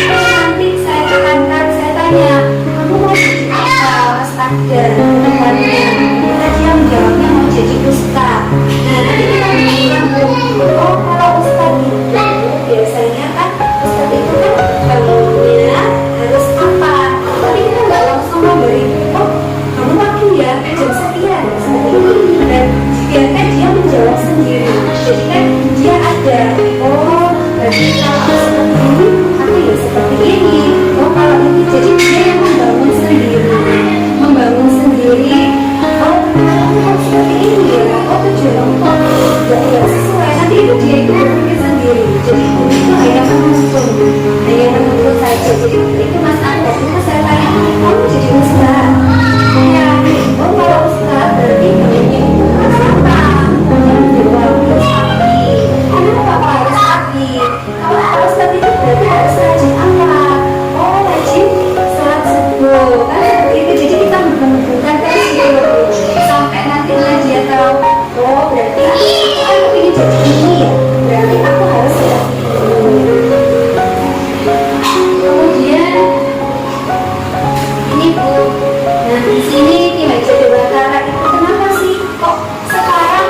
Nanti saya tekankan, saya tanya, kamu mau jadi apa, Mas Agda, kedepannya? Kita dia menjawabnya mau jadi ustaz. Nah, nanti kita bilang, oh kalau ustaz itu biasanya kan ustaz itu kan bangunnya harus apa? Tapi kita nggak langsung memberi, oh kamu waktu ya jam sekian seperti itu. Dan biarkan dia menjawab sendiri. Jadi kan dia ada, oh berarti kalau seperti ini, aku ya seperti ini. Oh kalau ini, jadi dia yang membangun sendiri. Oh kamu harus seperti ini ya. Oh tujuan kamu nggak sesuai. Nanti itu dia itu berpikir sendiri. Jadi itu hanya menuntun saja. Jadi itu Mas Anda itu saya tanya, kamu jadi ustaz? Ya, oh kalau ustaz berarti namanya itu harus apa? Harus api. Kenapa harus api? Kalau ustaz itu berarti harus rajin apa? Oh rajin sholat subuh. Kan seperti itu. Jadi kita menentukan dari situ sampai nantinya dia tahu, oh berarti aku ingin jadi ini ya. Berarti aku harus seperti ini. Kemudian ini Bu, nah di sini di meja Dewantara itu kenapa sih kok sekarang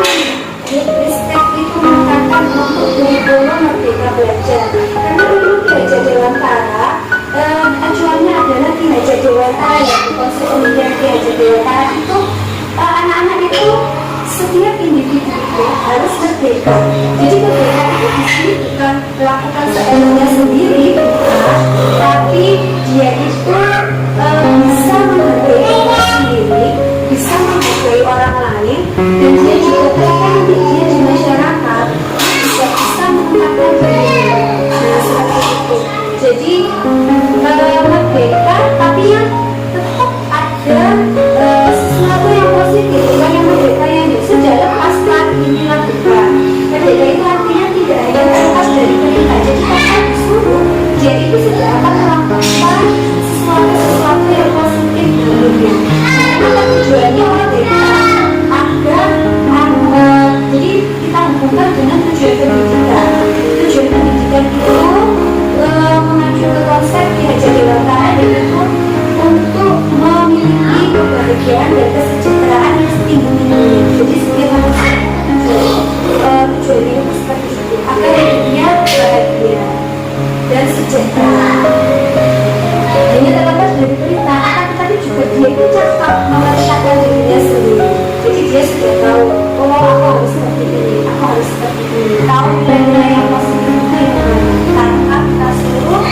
Ristek itu menekankan untuk kurikulum merdeka belajar? Karena dulu di meja Dewantara Jadi merdeka tapi yang tetap ada sesuatu yang positif, bukan yang merdeka yang sudah lepas lagi dilakukan. Merdeka itu artinya tidak hanya lepas dari perintah, jadi kita disuruh dia itu sudah akan melakukan sesuatu yang positif dulunya. Apa tujuannya merdeka? Agar jadi kita hubungkan dengan tujuan pendidikan. Tujuan pendidikan itu mengacu ke konsep Ki Hajar Dewantara, yaitu untuk memiliki kebahagiaan dan kesejahteraan yang setinggi-tingginya. Jadi setiap manusia tujuan hidup seperti itu, agar hidupnya bahagia dan sejahtera. Ini terlepas dari perintah, akan tetapi juga dia itu cakap memerintahkan dirinya sendiri. Jadi dia sudah tahu, oh aku harus seperti ini, aku harus seperti ini. Tahu nilai-nilai yang positif itu yang tanpa kita suruh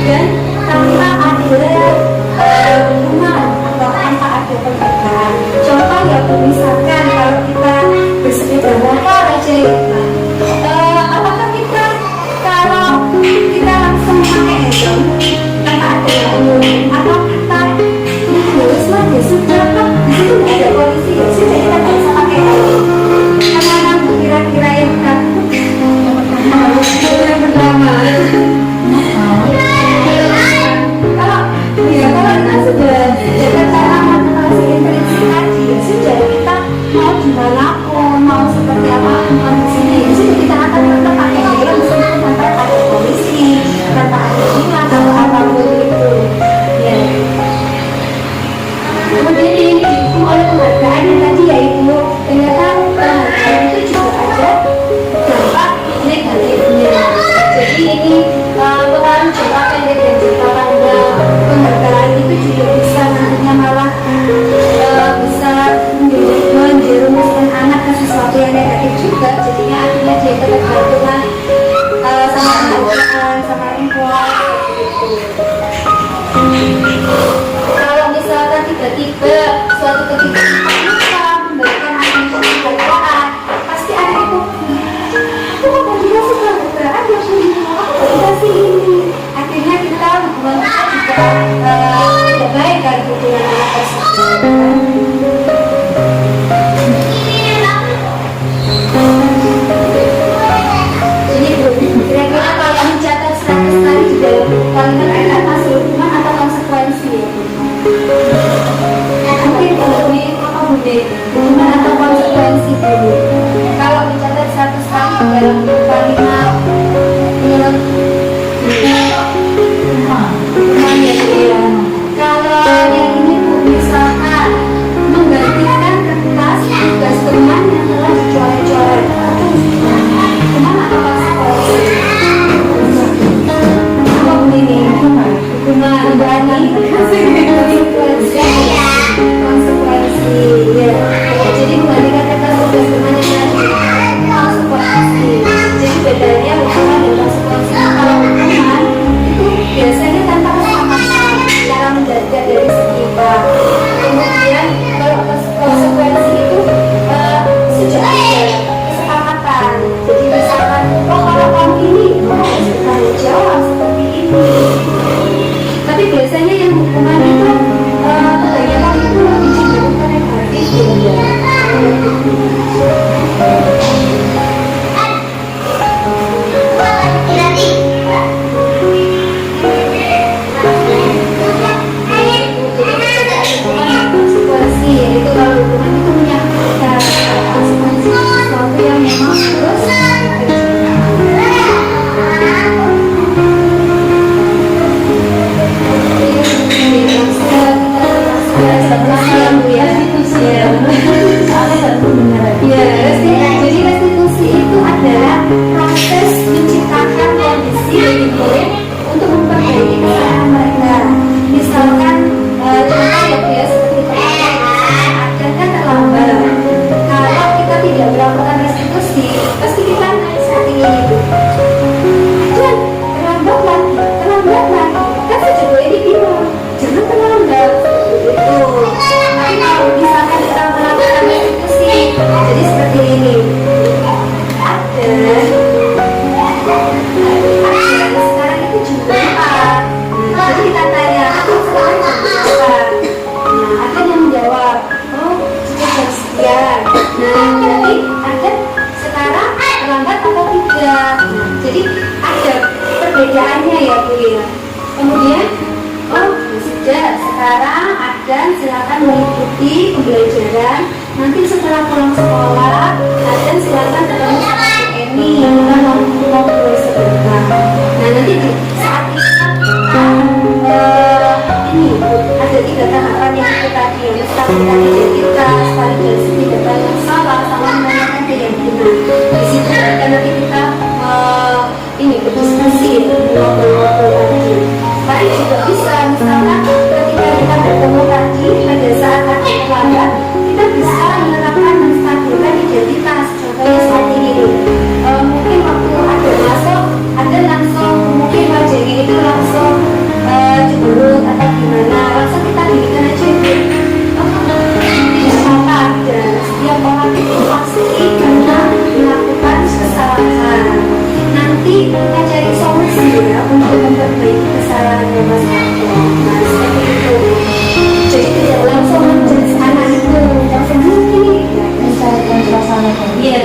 dan tanpa ada hukuman atau tanpa ada pemberitahuan. Contoh ya, misalkan kalau kita bersepeda motor aja ya, apakah kita kalau kita langsung pakai helm tanpa ada pengumuman, atau kita terus lah ya sudah kok di situ nggak ada polisi ya sudah kita nggak bisa pakai helm. Karena kira-kira yang takut yang pertama kalau kita sudah jaga cara motivasi intrinsik tadi ya sudah, kita mau gimana pun, mau seperti apapun kondisinya ya sudah, kita akan tetap pakai helm meskipun tanpa ada polisi, tanpa ada jimat atau apapun itu ya. Kemudian ini didukung oleh penghargaan yang tadi, yaitu ternyata penghargaan itu juga ada dampak negatifnya. Jadi ini pengaruh jangka pendek dan jangka panjang. Penghargaan itu juga bisa nantinya malah bisa menjerumuskan anak ke sesuatu yang negatif juga. Jadinya akhirnya dia ketergantungan sama keadaan, sama lingkungan gitu. Kalau misalkan tiba-tiba suatu ketika kita lupa memberikan anak itu penghargaan, pasti anak itu aku kok tadi kasih penghargaan ya punya aku dikasih ini. Akhirnya kita hubungan kita juga tidak baik kan hubungan anak tersebut. Jadi kira-kira kalau mencatat 100 kali di dalam kalimat enak masih hukuman atau konsekuensi? Mungkin ini ya Bu ya. Kemudian, oh sudah, sekarang Adan silakan mengikuti pembelajaran. Nanti setelah pulang sekolah, Adan silakan ketemu sama Bu Eni yang kita ngobrol sebentar. Nah nanti di saat kita ini ada 3 tahapan yang itu tadi, yang menstabilkan identitas, validasi tidak banyak salah, sama menanyakan keyakinan. Di situ nanti kita ini berdiskusi, ngobrol-ngobrol tadi. Tapi juga bisa, misalkan ketika kita bertemu tadi pada saat ada pelanggan, kita bisa menerapkan menstabilkan identitas. Contohnya seperti ini. Mungkin waktu ada masuk, ada langsung mungkin wajahnya itu langsung cemberut atau gimana, langsung kita bikin aja itu. Tidak apa-apa, dan setiap orang itu pasti karena melakukan kesalahan. Nanti kita cari solusi ya untuk memperbaiki kesalahannya Mas Marco. Nah seperti itu. Jadi tidak langsung menjudge anak itu langsung mungkin mencarikan suasana baru. iya.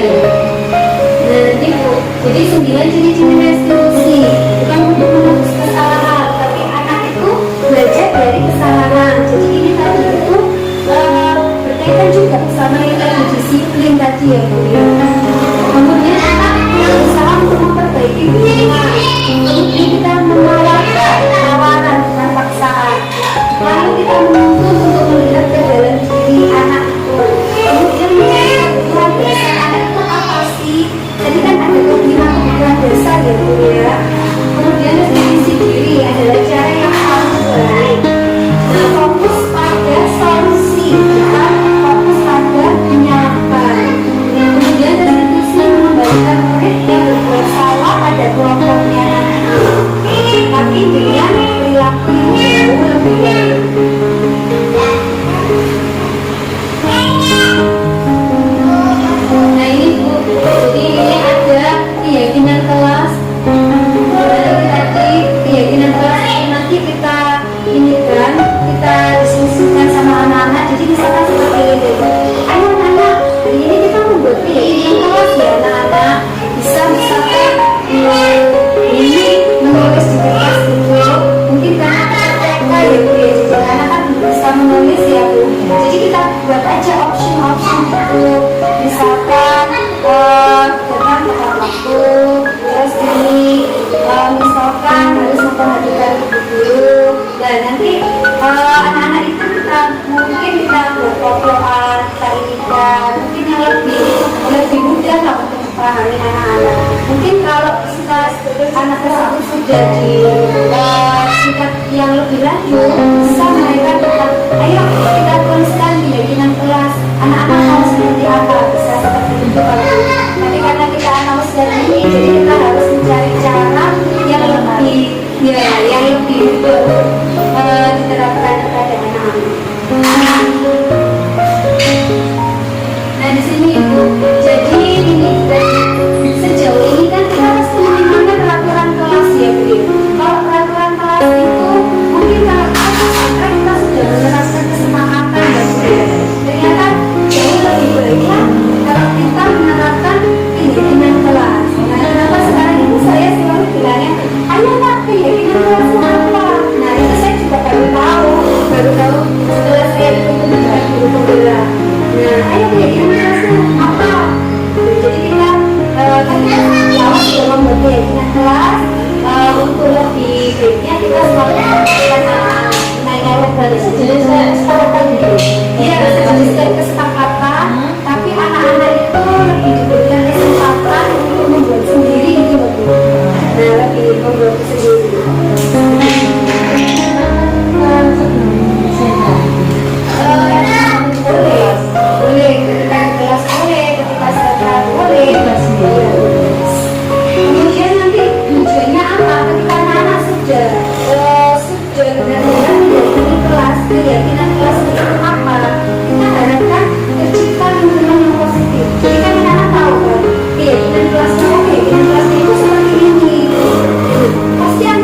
Nah itu. Jadi 9 ciri-ciri restitusi bukan untuk menebus kesalahan, tapi anak itu belajar dari kesalahan. Jadi ini tadi itu berkaitan juga sama yang tadi disiplin tadi ya Bu ya. Kemudian anak berusaha untuk memperbaiki hubungan. Kemudian kita menawarkan tawaran bukan paksaan. Lalu kita menuntut untuk melihat ke dalam diri anak itu. Kemudian mencari kebutuhan dasar anak itu apa sih? Tadi kan ada kebutuhan dasar ya Bu ya. Kemudian definisi diri adalah cara yang paling baik. Nah, fokus pada solusi, bukan fokus pada menyalahkan. Kemudian restitusi mengembalikan murid yang berbuat salah pada kelompoknya nanti, tapi dengan perilaku yang jauh lebih baik. Nah ini Bu, jadi ini ada keyakinan kelas. Tadi keyakinan kelas itu nanti kita ini kan kita diskusikan sama anak-anak. Jadi misalkan seperti ini, ayo anak-anak, hari ini kita membuat keyakinan kelas ya anak-anak. Bisa misalkan ini menulis di kertas itu, mungkin karena TK ya Bu ya, jadi anak kan bisa menulis ya Bu. Jadi kita buat aja option itu, misalkan dengan tepat waktu, terus ini misalkan harus memperhatikan ibu guru. Dan nanti anak-anak itu kita mungkin kita buat koploan, kita inikan, mungkin yang lebih mudah lah untuk memahami anak-anak. Mungkin kalau kita anak tersebut sudah di tingkat yang lebih lanjut, bisa mereka tetap ayo kita tuliskan keyakinan kelas anak-anak mau seperti apa, bisa seperti itu Pak. Tapi karena kita anak usia ini, jadi kita harus mencari cara yang lebih yang lebih diterapkan kepada anak-anak. Nah di sini Ibu, jadi ini sejauh ini kan kita harus menggunakan peraturan kelas ya Bu. Kalau peraturan kelas itu mungkin kalau kita sudah menerapkan kesepakatan ya Bu. Ternyata jauh lebih baik kan kalau kita menerapkan keyakinan kelas. Nah kenapa sekarang itu saya selalu bilangnya, ayo nak keyakinan kelas apa? Nah itu saya juga baru tahu setelah saya bertemu dengan guru penggerak. Nah ayo keyakinan kelasnya apa? Jadi kita jauh sudah membuat keyakinan kelas. Untuk lebih baiknya kita selalu melakukan nanya baris. Jadi saya sepakatan gitu. Iya, sejenis kesepakatan. Tapi anak-anak itu lebih diberikan kesempatan untuk membuat sendiri gitu loh Bu. Nah lebih membuat sendiri. Boleh, ketika kelas boleh, ketika sekolah boleh. Kemudian nanti tujuannya apa? Ketika anak-anak sudah benar-benar meyakini kelas, keyakinan kelas itu apa? Kita harapkan tercipta lingkungan yang positif. Jadi kan anak-anak tahu kan, keyakinan kelasnya itu seperti ini. Pasti anak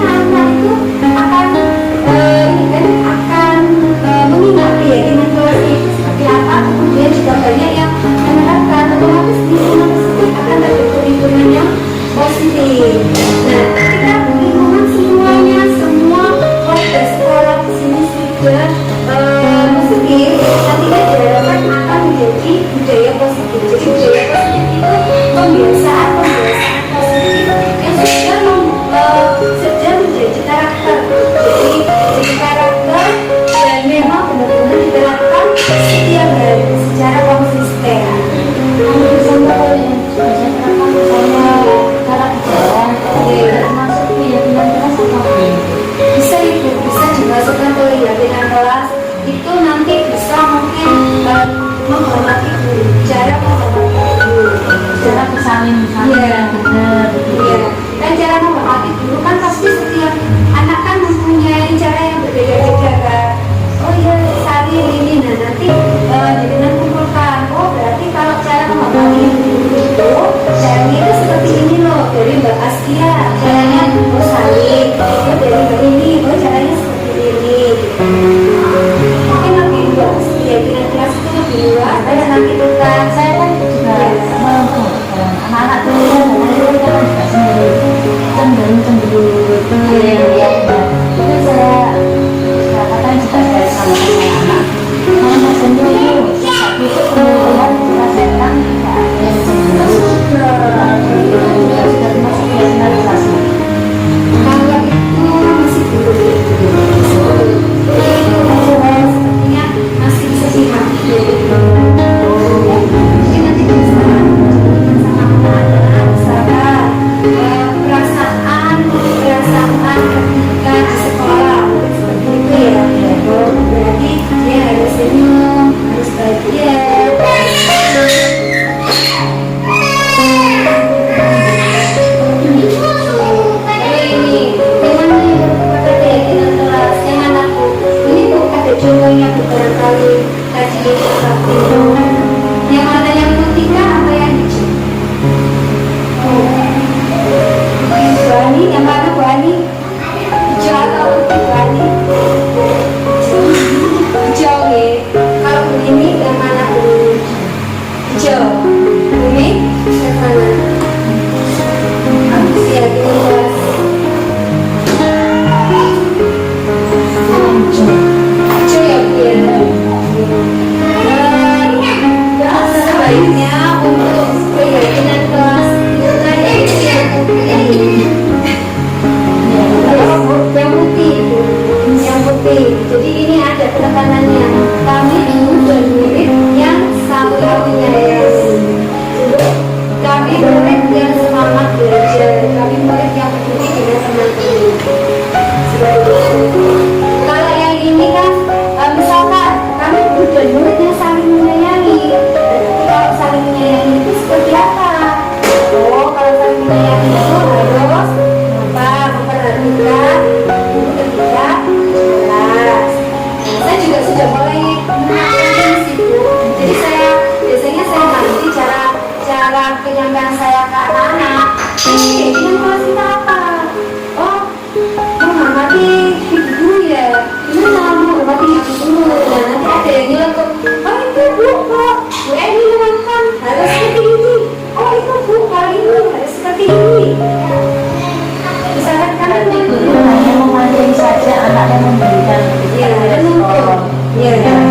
sering saja anaknya memberikan Iya, respon. Iya, yang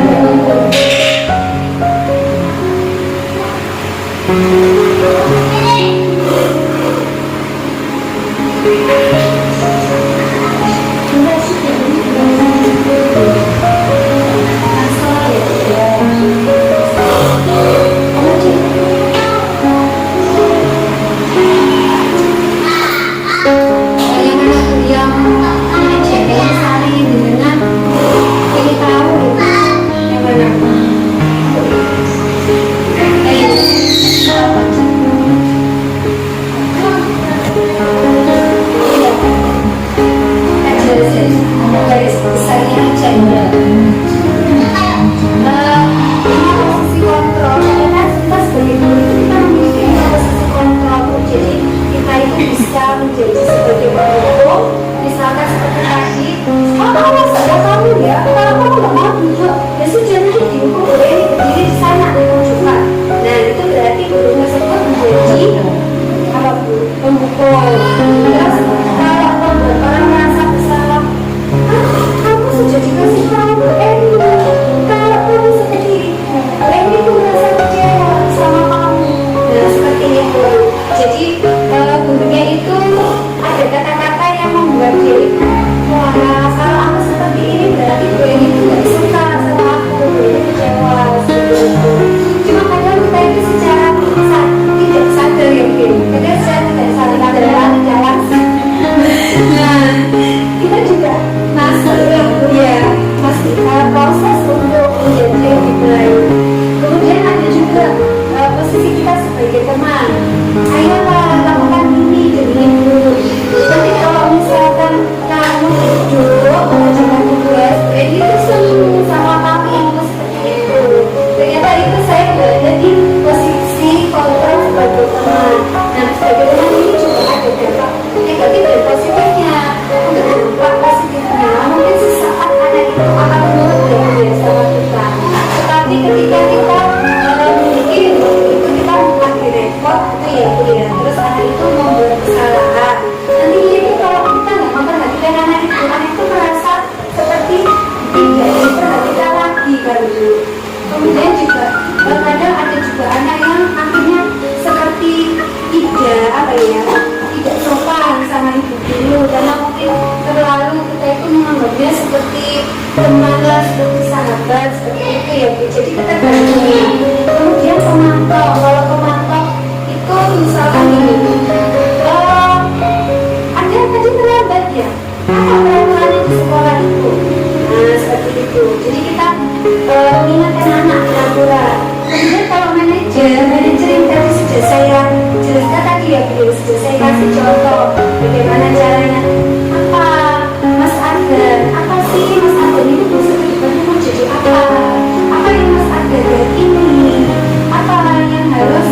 cewek sari dengan ini tahu yang mana garis besarnya cewek posisi kontrol karena kita sebagai guru kita memiliki posisi kontrol, jadi kita itu bisa menjadi sebagai pendukung. Misalkan seperti tadi, awas ada kamu ya, kalau kamu nggak mau duduk ya sudah, nanti dihukum boleh berdiri di sana menunjukkan. Nah itu berarti guru tersebut menjadi apa bu, pemukul. Terus kalau orang merasa bersalah, kamu sudah dikasih tahu Bu Eni, kalau kamu seperti itu, Bu Eni itu merasa kecewa sama kamu. Nah seperti itu. Jadi gurunya itu ada kata-kata yang membuat dia itu, wah kalau aku seperti ini berarti Bu Eni itu nggak suka sama aku, Bu Eni kecewa seperti itu. Cuma kadang kita itu secara tidak sadar ya Bu, kadang saya tidak sadar jalan. Nah kita juga masuk ya masih proses untuk menjadi lebih baik. Kemudian ada juga posisi kita sebagai teman. Ayolah lakukan ini demi dulu. Nanti kalau misalkan kamu duduk mengerjakan tugas, itu senang sama kamu seperti itu. Ternyata itu saya berada di posisi kontrol sebagai teman. Nah sebagai teman ini juga ada dampak negatif dan positifnya. Untuk dampak positifnya, mungkin sesaat anak itu akan menurut dan sama kita. Tetapi ketika kita memiliki itu kita bukan direpot itu ya Bu ya. Terus anak itu membuat kesalahan. Nanti itu kalau kita nggak memperhatikan anak itu merasa seperti tidak diperhatikan lagi kan Bu. Kemudian juga kadang ada juga anak yang akhirnya seperti tidak apa ya, tidak sopan sama ibu guru karena mungkin terlalu kita itu menganggapnya seperti teman lah, seperti sahabat, seperti itu ya Bu. Jadi kita ganti. Kemudian pemantau, kalau pemantau itu misalkan ini ada tadi terlambat ya, apa peraturannya di sekolah itu. Nah seperti itu. Jadi kita mengingatkan anak aturan. Kemudian kalau manajer yang tadi sudah saya jelaskan tadi ya Bu, sudah saya kasih contoh bagaimana caranya. Apa Mas Ardan, apa sih Mas Ardan itu besok ke depannya mau jadi apa? Apa yang Mas Ardan ini? Apa yang harus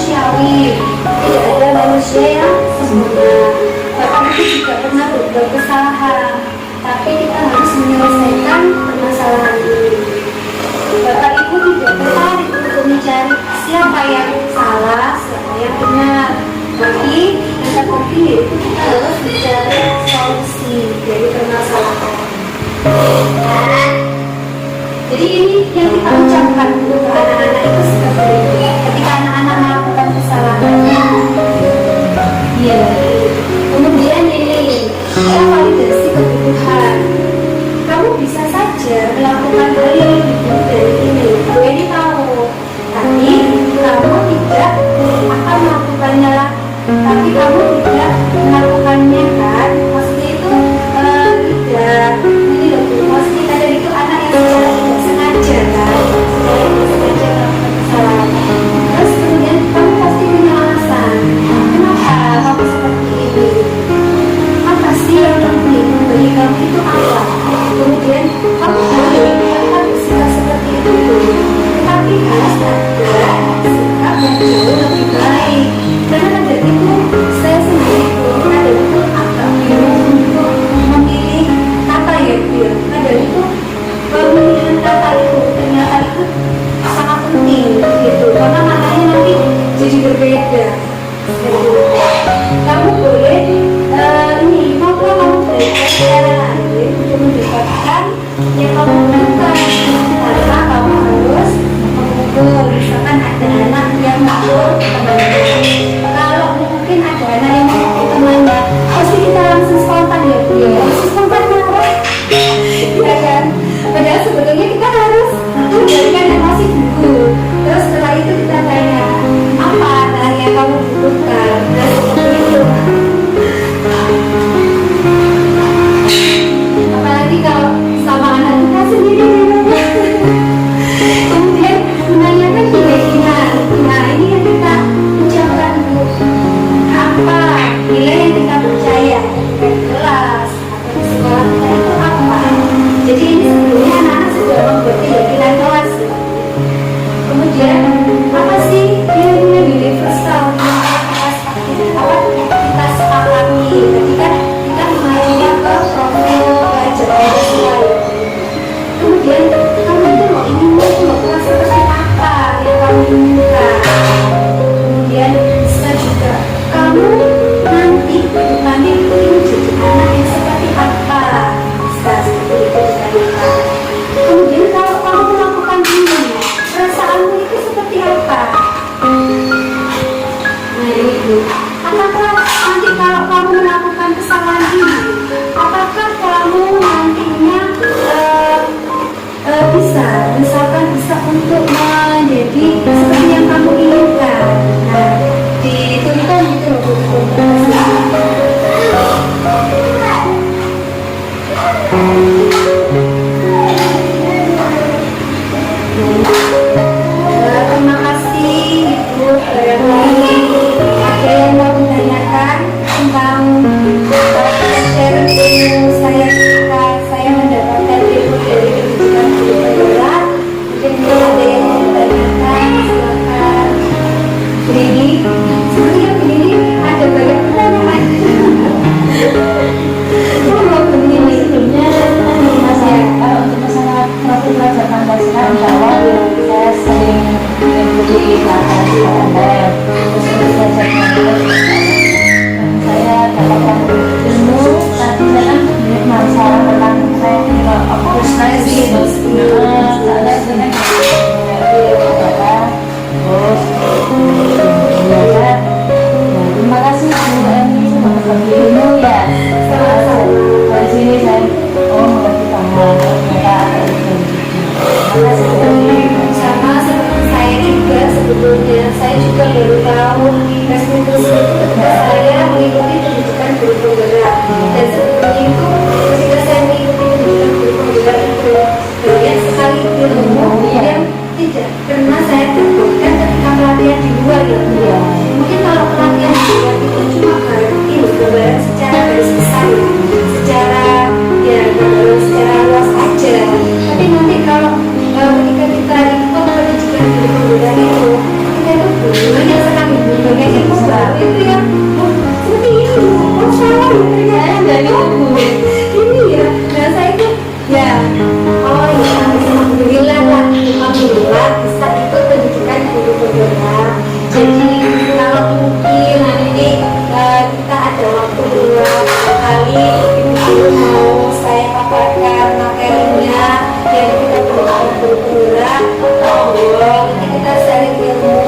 manusiawi. Tidak ada manusia yang sempurna. Bapak itu juga pernah berbuat kesalahan, tapi kita harus menyelesaikan permasalahan ini. Bapak Ibu tidak tertarik untuk mencari siapa yang salah, siapa yang benar. Tapi yang terpenting yaitu kita harus mencari solusi dari permasalahan. Jadi ini yang kita ucapkan untuk anak-anak itu seperti itu. Ketika anak-anak melakukan kesalahan, ya. Kemudian ini validasi kebutuhan. Kamu bisa saja melakukan hal yang lebih baik dari ini. Gue ini tahu, tapi kamu tidak akan melakukannya lagi. Tapi kamu tidak melakukannya kan? Maksudnya itu tidak. Ini loh, maksudnya kadang itu anak yang secara tidak sengaja kan? Secara tidak sengaja melakukan kesalahan. Terus kemudian kamu pasti punya alasan. Kenapa kamu seperti ini? Apa sih yang penting bagi kamu itu apa? Kemudian kamu boleh melakukan sikap seperti itu, tetapi harus ada sikap yang jauh lebih baik. Karena kadang itu saya sendiri pun kadang itu agak bingung untuk memilih kata ya Bu ya. Kadang itu pemilihan kata itu ternyata itu sangat penting gitu, karena maknanya nanti jadi berbeda. Gitu. Kamu boleh ini maupun kamu belajar secara lain untuk mendapatkan yang kamu butuhkan, karena kamu harus mengukur. Misalkan ada anak yang mau temannya, kalau mungkin ada anak yang mau temannya, pasti kita langsung spontan ya Bu ya, langsung spontan marah ya kan. Padahal sebetulnya kita harus memberikan emosi dulu, terus setelah itu kita tanya apa hal yang kamu butuhkan, dan seperti itu. Apalagi kalau sama anak kita sendiri. Kemudian menanyakan keyakinan. Nah ini yang kita ucapkan Bu, apa nilai yang kita percaya di kelas atau di sekolah kita itu apa. Jadi ini sebetulnya anak-anak sudah membuat keyakinan kelas. Kemudian apa sih nilai-nilai universal yang kita sepakati. Tadi kan kita mengajukan ke profil pelajar Pancasila. Kemudian kamu itu mau kelas seperti apa yang kamu inginkan. Kemudian bisa juga kamu nanti kedepannya itu ingin jadi anak yang seperti apa. Bisa seperti itu ditanyakan. Kemudian kalau kamu melakukan ini, perasaanmu itu seperti apa? Nah itu, apakah nanti kalau kamu melakukan kesalahan ini, apakah kamu nantinya bisa, misalkan bisa untuk menjadi seperti yang kamu inginkan. Nah, dituntun itu terima kasih Ibu. Barangkali ada yang mau ditanyakan tentang sharing ilmu saya ketika saya mendapatkan ilmu dari pendidikan guru penggerak. Mungkin ada yang mau ditanyakan, silakan. Ini sebenarnya begini ada banyak pertanyaan. Begini Sebelumnya tadi masalah kalau untuk masalah profil pelajar Pancasila, insya Allah saya sering mengikuti pelatihan di Anda, terus belajar dan saya dapatkan ilmu. Tadi saya kan masalah tentang saya frustrasi, soalnya itu kan terus belajar. Terima kasih Bu Eni sudah berbagi ilmu ya. Dari sini saya mengerti bahwa ternyata ada ilmu. Terima kasih. sama seperti saya juga sebetulnya. Saya juga baru tahu Rasmus itu ketika saya mengikuti pendidikan guru penggerak. Dan sebetulnya itu ketika saya mengikuti pendidikan guru penggerak itu banyak sekali ilmu yang tidak pernah saya dapatkan ketika pelatihan di luar ya. Mungkin kalau pelatihan di luar itu cuma gambaran secara garis besar ya, secara luas aja. Tapi nanti kalau ketika kita ikut pendidikan guru penggerak itu, kita itu banyak sekali pikir kok baru itu ya. Oh, seperti ini. Oh, salah ya ternyata. Dari Oh, ibu. ini ya. Nah, saya itu ya. Oh ya, alhamdulillah lah. Alhamdulillah bisa ikut pendidikan guru pemula. Jadi kalau mungkin hari ini kita ada waktu beberapa kali, ibu mau saya paparkan materinya yang kita perlu guru pemula. Oh, nanti kita sharing ilmu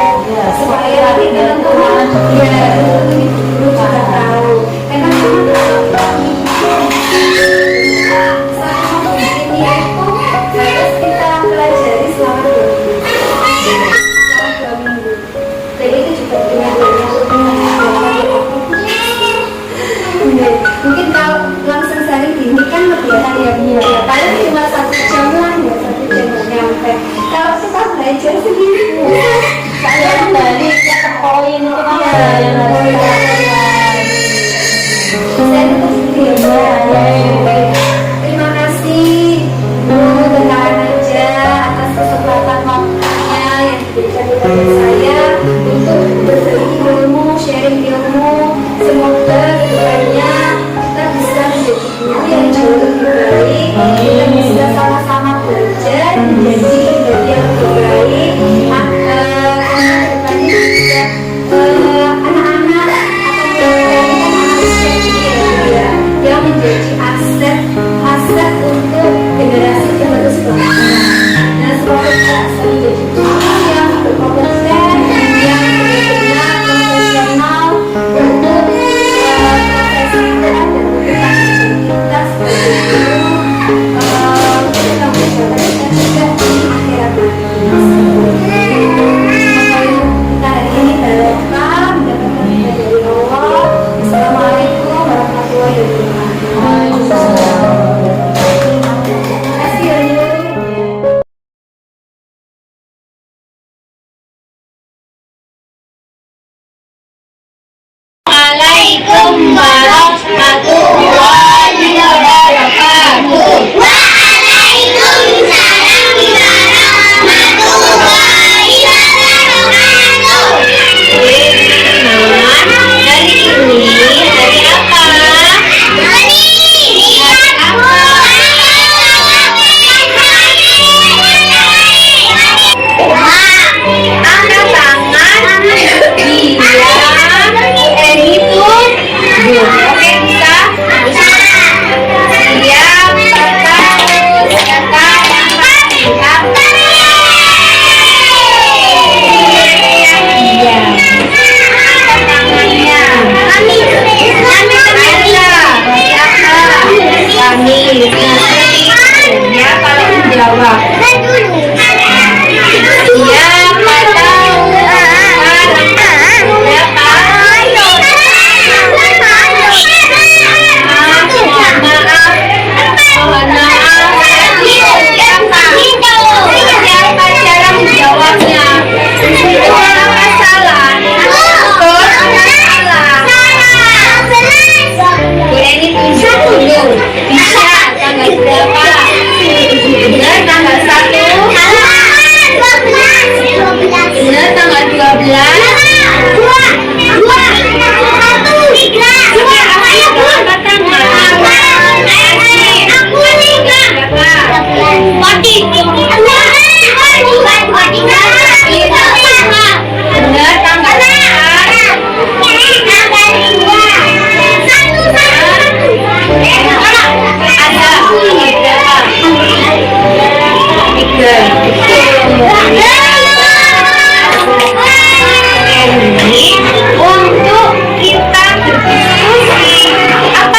supaya nanti teman-teman ya guru juga tahu. Karena saat ini itu harus kita pelajari selama 2 minggu. Selama 2 minggu. Dan itu juga dengan mungkin kalau langsung sharing gini kan lebih ya. Paling cuma 1 jam lah ya, 1 jam nggak nyampe. Kalau kita belajar sendiri, Saya kembali ke poin itu kan yang harus kita lakukan. saya tutup sendiri ya. Terima kasih Bu dan aja atas kesempatan waktunya yang diberikan kepada saya untuk berbagi ilmu, sharing ilmu. Semoga kedepannya kita bisa menjadi guru yang jauh lebih baik. Kita bisa sama-sama belajar menjadi pribadi yang lebih baik. Kedepannya juga anak-anak atau mereka yang menjadi aset untuk generasi penerus bangsa. Nah, semoga kita bisa menjadi guru yang berkompeten, yang benar-benar profesional untuk profesi kita dan untuk kita sebagai guru untuk tanggung jawab kita juga di akhirat nanti. Semoga kita hari ini barokah mendapatkan hidayah dari Allah. Assalamualaikum warahmatullahi wabarakatuh. Terima kasih ya. Assalamualaikum warahmatullahi wabarakatuh. Waalaikumsalam warahmatullahi wabarakatuh. Hari ini hari apa? Hari apa? Angkat tangan bila Eni itu oke, bisa? Siap, kata yang pasti apa? Iya. Angkat tangannya. Kami terbiasa. Siapa? Kami. Ya, kalau menjawab. Siapa tahu? Mohon maaf. Siapa cara menjawabnya? Apakah salah? Betul atau salah? Bu Eni tunjuk dulu. Bisa tanggal berapa? Benar tanggal 1. Benar tanggal 12. Angkat tangan. Benar tanggal untuk kita berdiskusi apa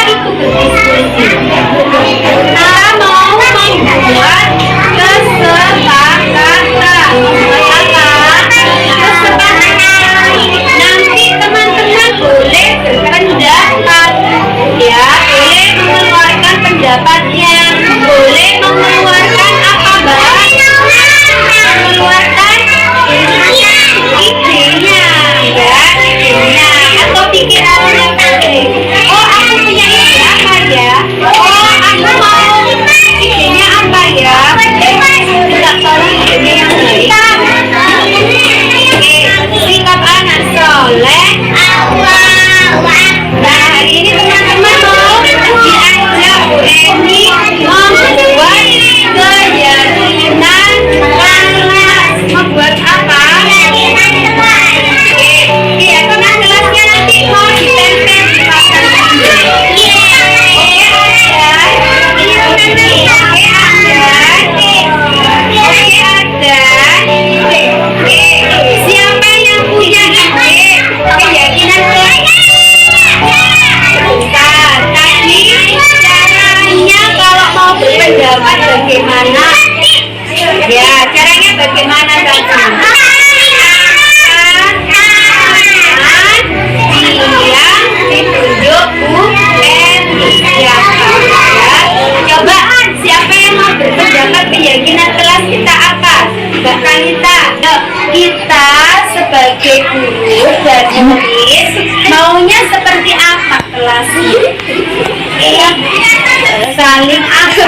Eni membuat keyakinan kelas. Membuat apa? Keyakinan kelasnya nanti mau ditempel di papan bundar. Siapa yang punya ide keyakinan kelas? Tadi caranya kalau mau berpendapat bagaimana? Ya, caranya bagaimana tadi? Yang ditunjuk Bu Eni. Coba siapa yang mau berpendapat keyakinan kelas kita apa? Mbak Kalita, kita sebagai guru dan murid maunya seperti apa kelas? Saling apa?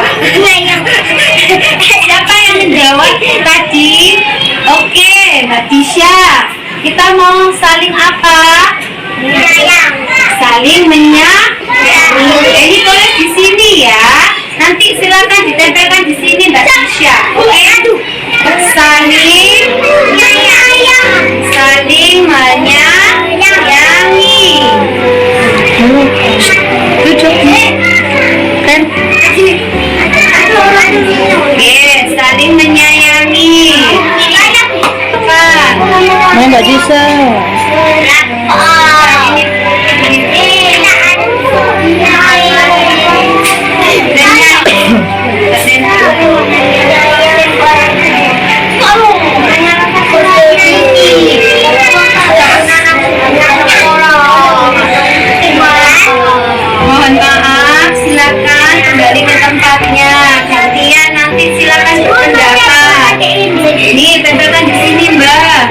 Siapa yang menjawab tadi? Oke, Mbak Tisha, kita mau saling apa? Saling ini tulis di sini ya. Nanti silakan ditempelkan di sini Mbak Tisha. Oke? Saling menyayangi. Oke, saling menyayangi. Mau Mbak Disa. Mohon maaf, silakan kembali ke tempatnya. Gantian nanti silakan berpendapat. Nih, tempelkan di sini, Mbak.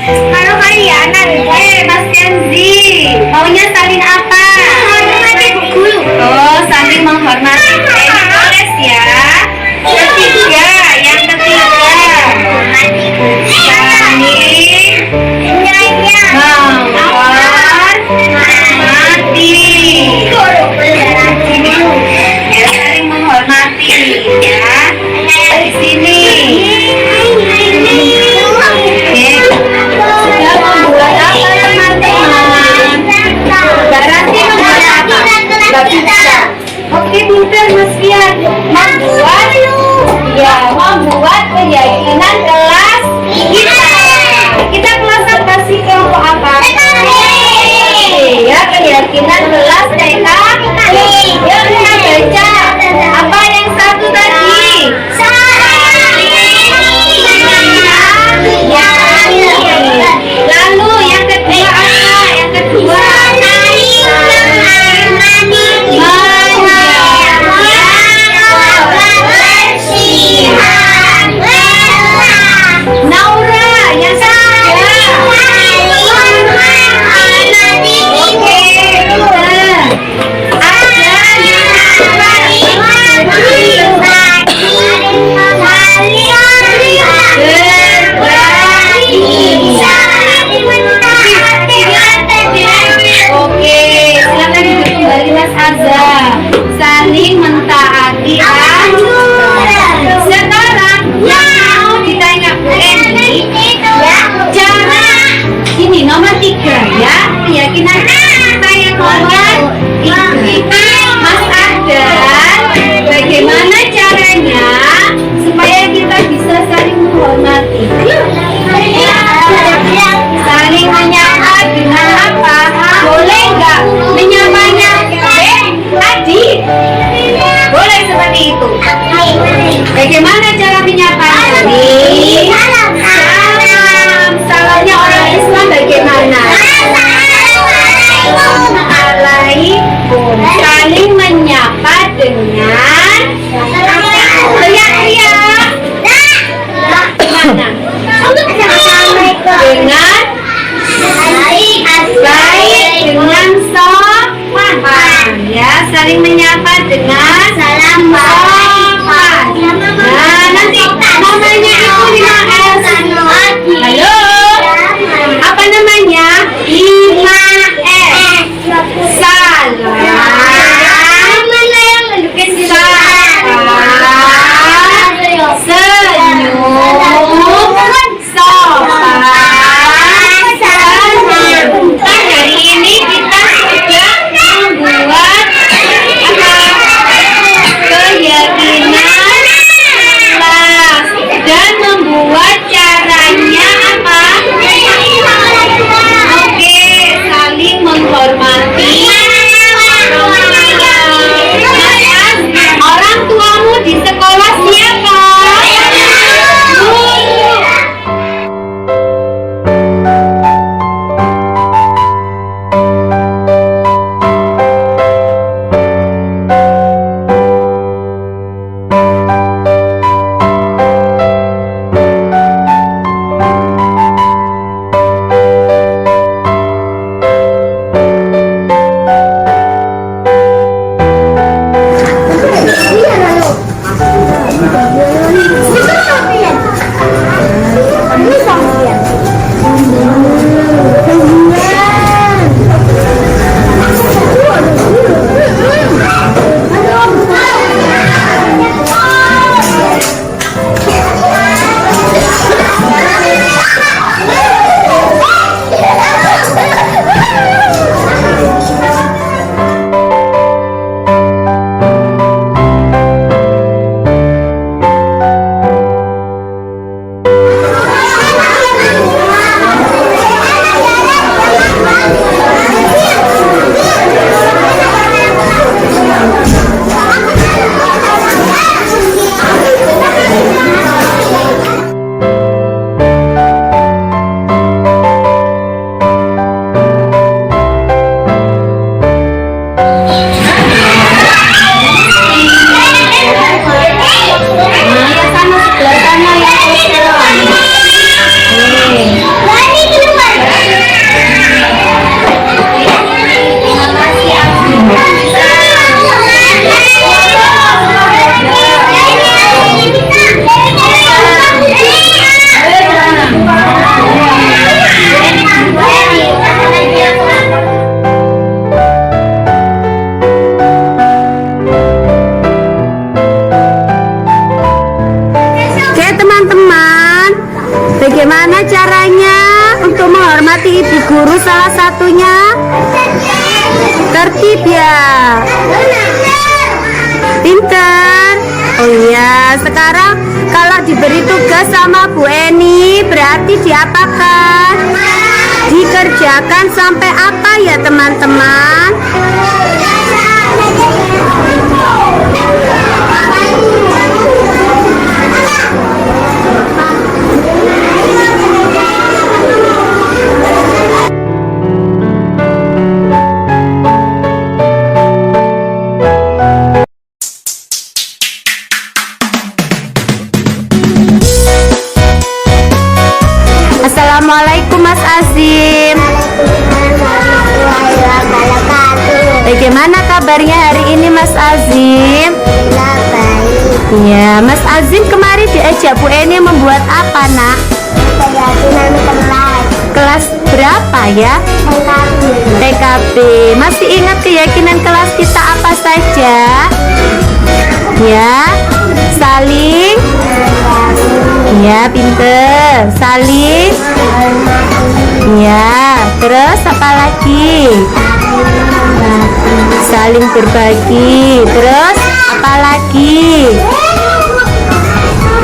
Kalau kalian Mas Kenzi, maunya saling apa? Oh, saling menghormati. Tulis ya. Ketiga, yang ketiga. Saling menghormati ya. Di sini. Sudah membuat apa teman-teman? Berarti membuat apa? Gak bisa. Oke, pintar Mas Fian. Membuat keyakinan kelas kita. Kita kelas apa sih, kelompok apa? Ya, keyakinan kelas TK. Ya, kita baca. Apa yang satu tadi? Lalu yang kedua apa? Yang kedua Naura, yang ketiga. Oke, Oke, silakan duduk kembali Mas Azza. Saling mentaati aturan. Sekarang yang mau ditanya Bu Eni, cara ini nomor 3 ya, keyakinan kita yang nomor 3. Mas Adan, bagaimana caranya supaya kita bisa saling menghormati? Saling menyapa dengan apa? Boleh nggak menyapanya tadi? Boleh seperti itu. Bagaimana cara menyapanya? Salam. Salamnya orang Islam bagaimana? Assalamualaikum. Saling menyapa dengan teriak-teriak. Mana? Dengan baik, dengan sopan ya, saling menyapa dengan sopan. Nah, nanti namanya itu 5S. Halo, apa namanya? 5S. Salam. caranya untuk menghormati ibu guru salah satunya? Tertib ya. Pinter. Oh iya, sekarang kalau diberi tugas sama Bu Eni berarti diapakan? Dikerjakan sampai apa ya teman-teman? Assalamualaikum Mas Azim. Bagaimana kabarnya hari ini Mas Azim? Iya, Mas Azim kemarin diajak Bu Eni membuat apa nak? Kelas berapa ya? TKB. Masih ingat keyakinan kelas kita apa saja? Ya, saling. Ya, pinter. Saling. Ya, terus apa lagi? Saling berbagi. Terus apa lagi?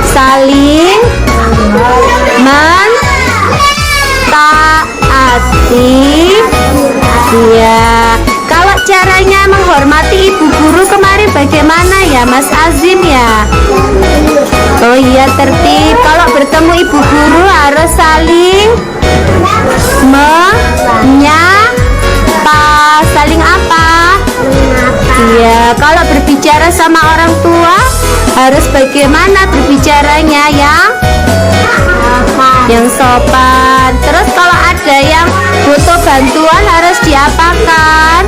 Saling mentaati. Ya, kalau caranya menghormati ibu guru kemarin bagaimana ya Mas Azim ya? Oh iya, tertib. Kalau bertemu ibu guru harus saling menyapa. Saling apa? Iya, kalau berbicara sama orang tua harus bagaimana berbicaranya yang sopan. Terus kalau ada yang butuh bantuan harus diapakan?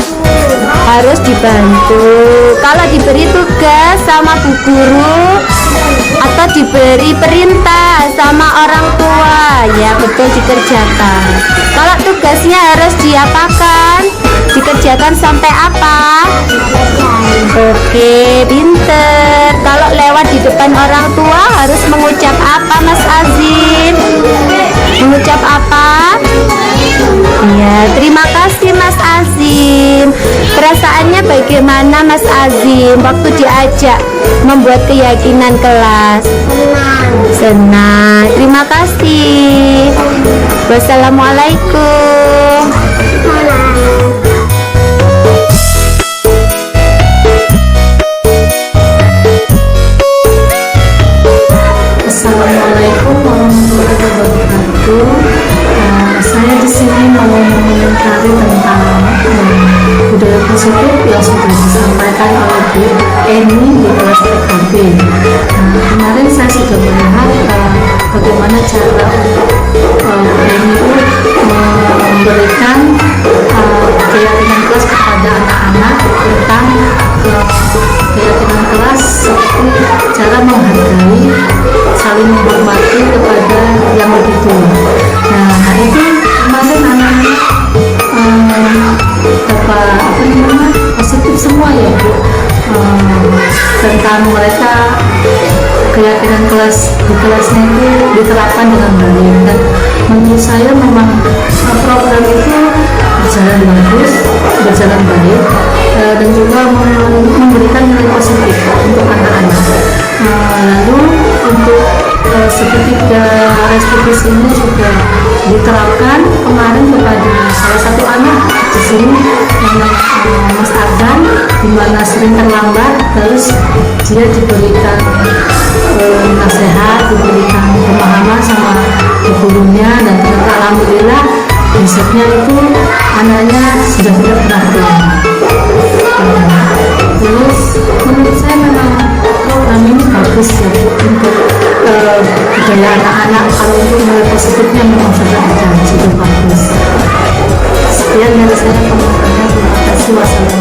Harus dibantu. Kalau diberi tugas sama bu guru atau diberi perintah sama orang tua, ya betul dikerjakan. Kalau tugasnya harus diapakan? Dikerjakan sampai apa? Oke, pinter. Kalau lewat di depan orang tua harus mengucap apa Mas Azim? Mengucap apa? Ya, terima kasih Mas Azim. Perasaannya bagaimana Mas Azim waktu diajak membuat keyakinan kelas? Senang. Terima kasih. Wassalamualaikum. Assalamualaikum warahmatullahi wabarakatuh. Saya di sini mau mengomentari tentang budaya positif yang sudah disampaikan oleh Bu Eni di kelas TKB. Kemarin saya sudah melihat bagaimana cara Bu Eni memberikan keyakinan kelas kepada anak-anak tentang keyakinan kelas seperti cara menghargai, saling menghormati kepada yang lebih tua. Nah itu kemarin anak-anak positif semua ya Bu, tentang mereka keyakinan kelas di kelasnya itu diterapkan dengan baik, dan menurut saya memang program itu berjalan bagus, berjalan baik, dan juga memberikan nilai positif untuk anak-anak. Lalu untuk segitiga restitusi ini juga diterapkan kemarin kepada salah satu anak di sini, Mas Ardan, di mana sering terlambat, terus dia diberikan nasihat, diberikan pemahaman sama gurunya, dan ternyata alhamdulillah besoknya itu anaknya sudah tidak pernah pulang. Terus menurut saya memang program ini bagus ya untuk budaya anak-anak. Kalau untuk nilai positifnya memang sudah ada, sudah bagus. Sekian dari saya komentarnya. Terima kasih. Wassalamualaikum.